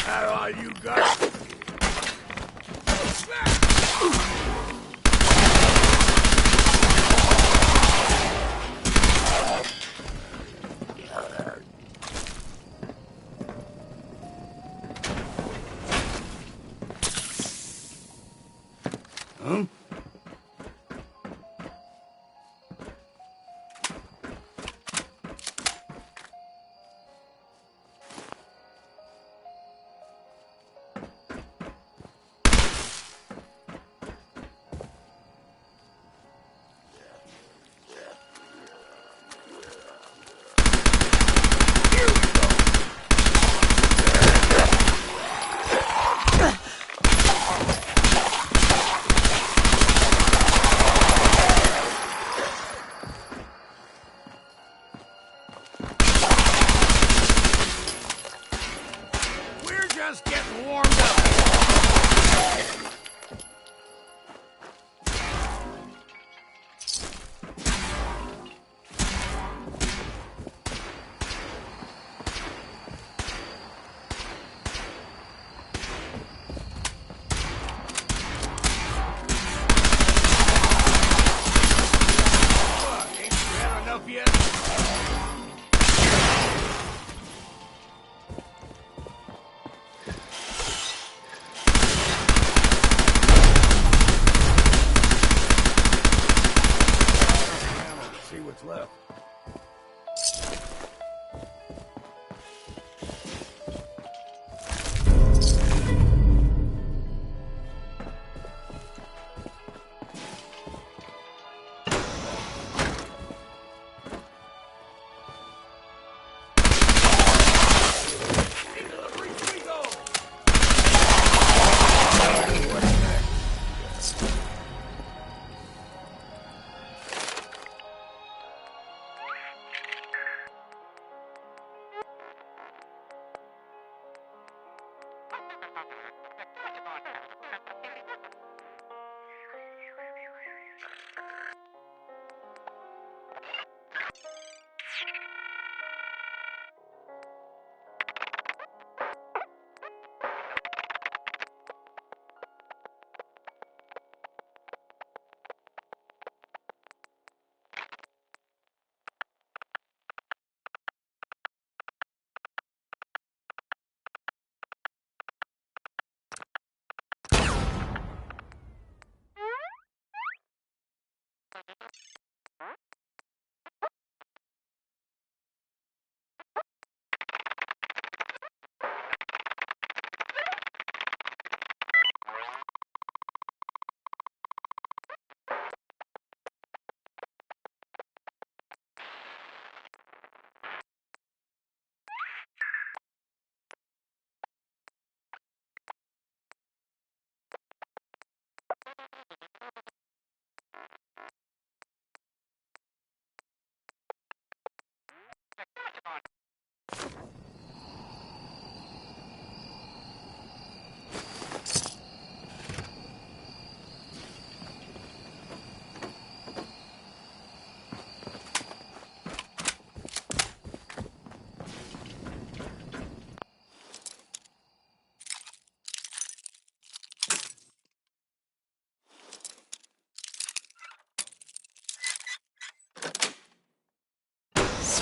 That all you got? Huh? Just getting warmed up. Ain't you had enough yet? See what's left. Into the breach we go. What's next?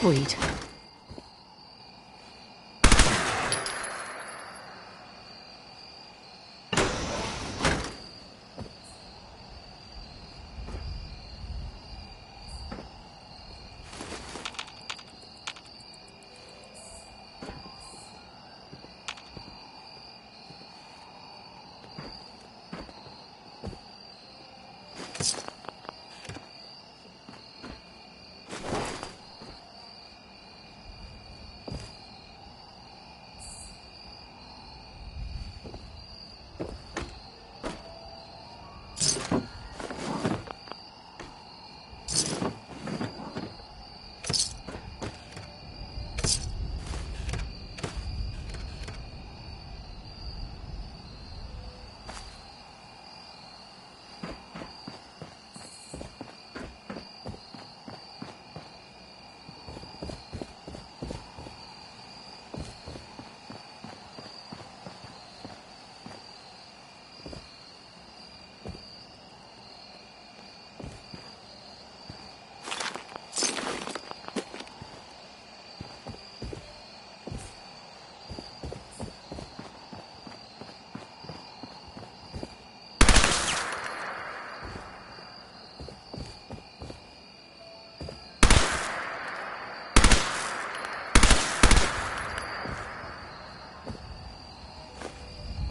Sweet.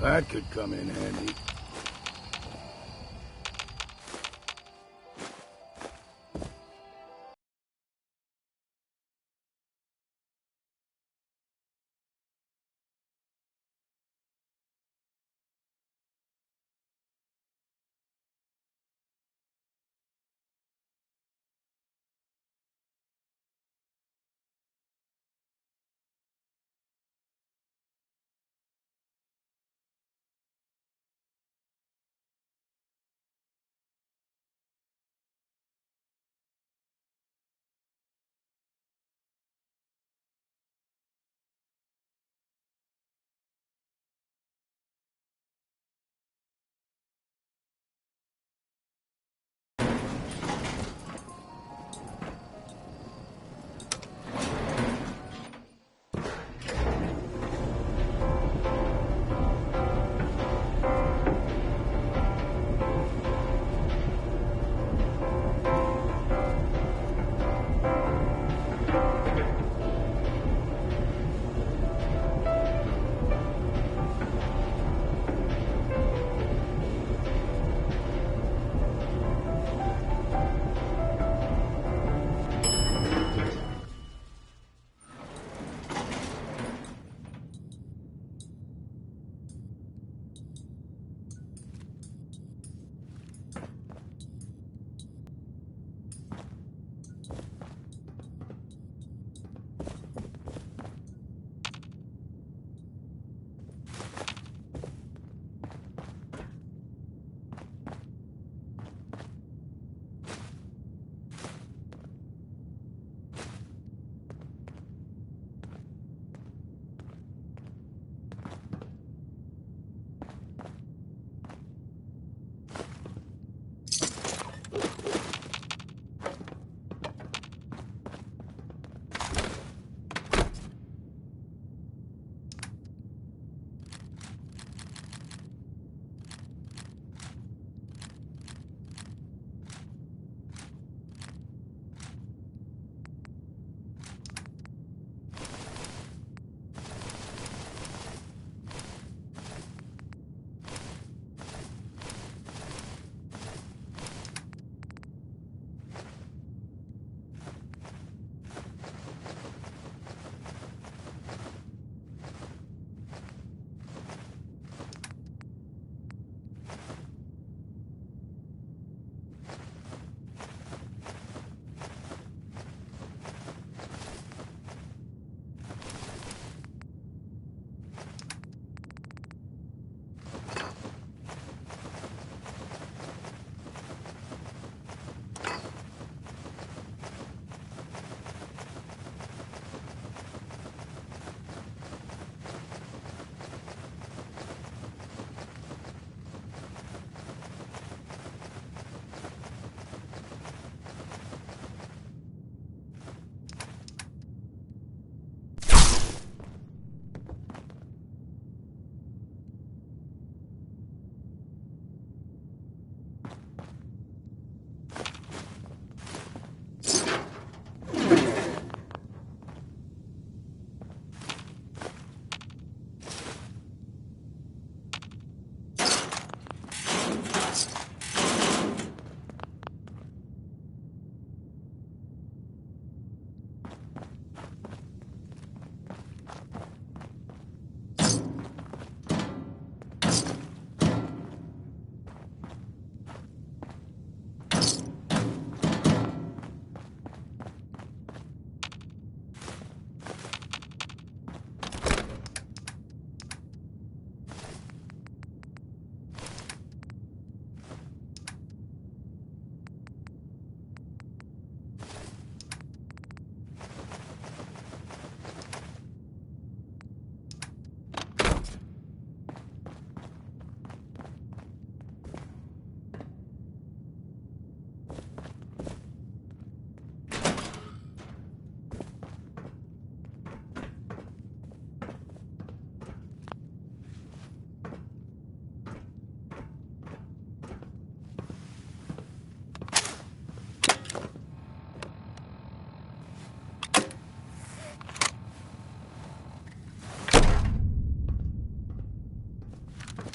That could come in handy.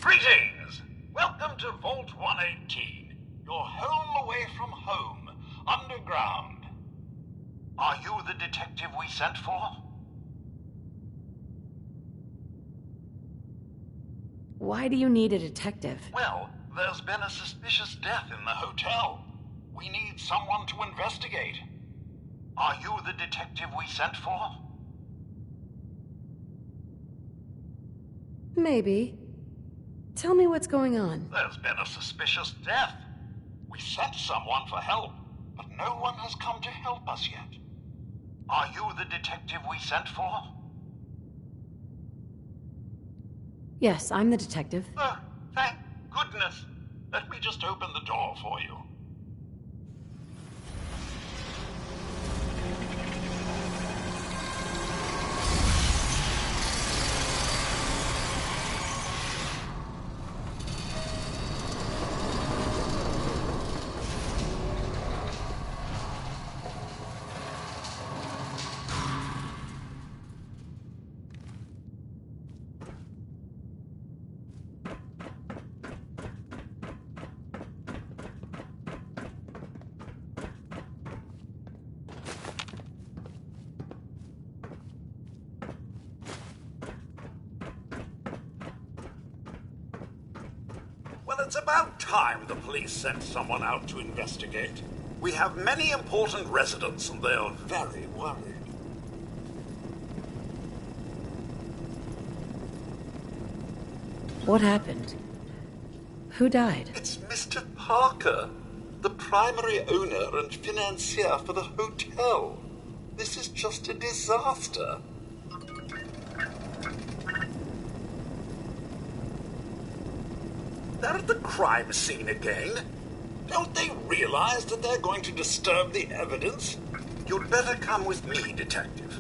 Greetings! Welcome to Vault 118, your home away from home, underground. Are you the detective we sent for? Why do you need a detective? Well, there's been a suspicious death in the hotel. We need someone to investigate. Are you the detective we sent for? Maybe. Tell me what's going on. There's been a suspicious death. We sent someone for help, but no one has come to help us yet. Are you the detective we sent for? Yes, I'm the detective. Thank goodness. Let me just open the door for you. Well, it's about time the police sent someone out to investigate. We have many important residents, and they're very worried. What happened? Who died? It's Mr. Parker, the primary owner and financier for the hotel. This is just a disaster. They're at the crime scene again. Don't they realize that they're going to disturb the evidence? You'd better come with me, Detective.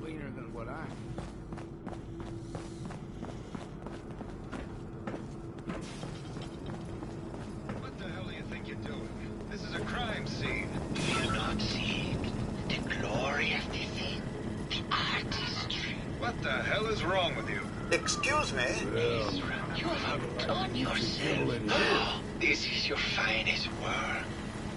Cleaner than what I... What the hell do you think you're doing? This is a crime scene. Do you not see the glory of the thing? The artistry. What the hell is wrong with you? Excuse me? You have outdone yourself. Oh, this is your finest work.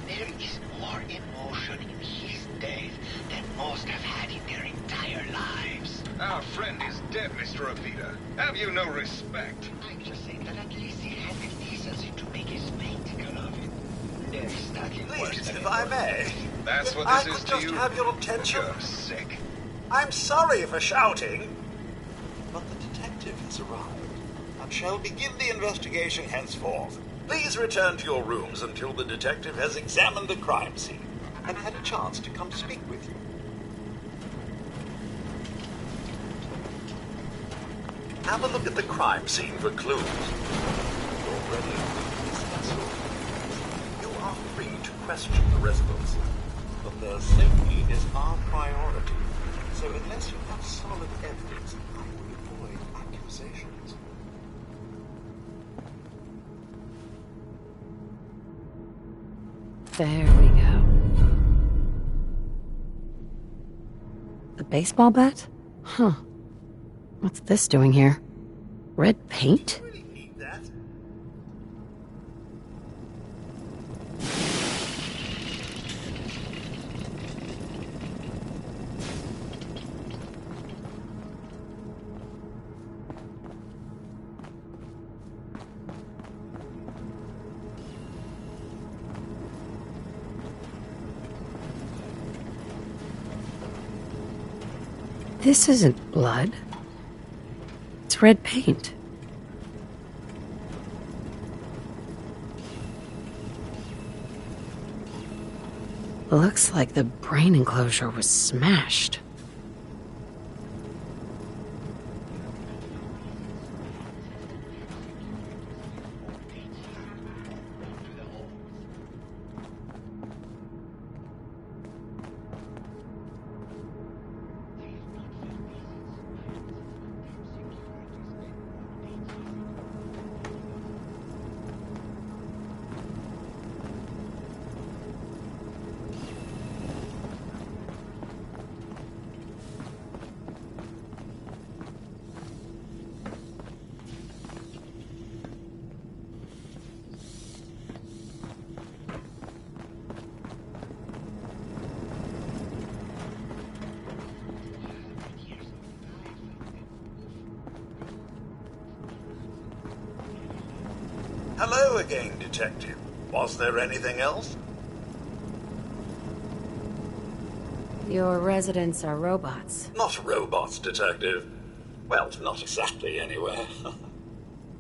There is more emotion in his death than most have had in their entire lives. Our friend is dead, Mr. Avita. Have you no respect? I'm just saying that at least he had the decency to make a spectacle of it. There is nothing worse Please, than if I may. That's what I this is could to just you. have your attention. You're sick. I'm sorry for shouting. But the detective has arrived and shall begin the investigation henceforth. Please return to your rooms until the detective has examined the crime scene and had a chance to come speak with you. Have a look at the crime scene for clues. You're ready to discuss it. You are free to question the residents, but their safety is our priority. So unless you have solid evidence, I would avoid accusations. There we go. The baseball bat? Huh. What's this doing here? Red paint? This isn't blood. It's red paint. Looks like the brain enclosure was smashed. Hello again, Detective. Was there anything else? Your residents are robots. Not robots, Detective. Well, not exactly, anyway.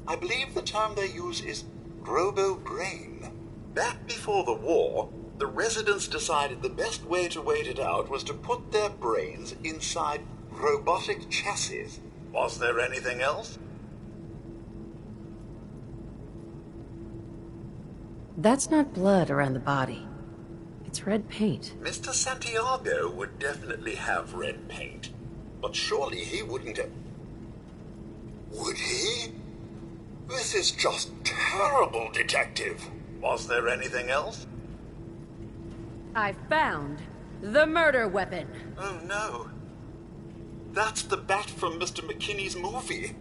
I believe the term they use is robo-brain. Back before the war, the residents decided the best way to wait it out was to put their brains inside robotic chassis. Was there anything else? That's not blood around the body. It's red paint. Mr. Santiago would definitely have red paint. But surely he wouldn't have... Would he? This is just terrible, Detective. Was there anything else? I found the murder weapon. Oh, no. That's the bat from Mr. McKinney's movie.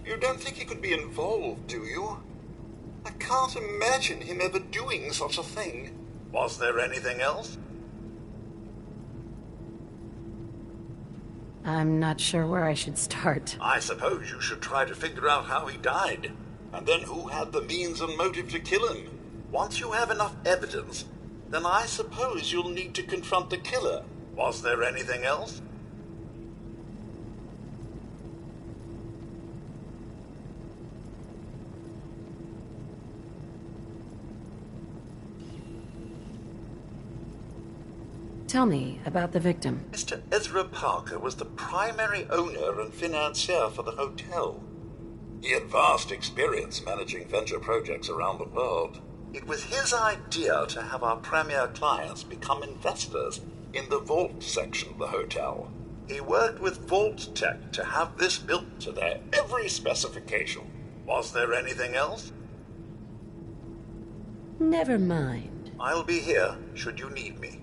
You don't think he could be involved, do you? I can't imagine him ever doing such a thing. Was there anything else? I'm not sure where I should start. I suppose you should try to figure out how he died, and then who had the means and motive to kill him. Once you have enough evidence, then I suppose you'll need to confront the killer. Was there anything else? Tell me about the victim. Mr. Ezra Parker was the primary owner and financier for the hotel. He had vast experience managing venture projects around the world. It was his idea to have our premier clients become investors in the vault section of the hotel. He worked with Vault Tech to have this built to their every specification. Was there anything else? Never mind. I'll be here should you need me.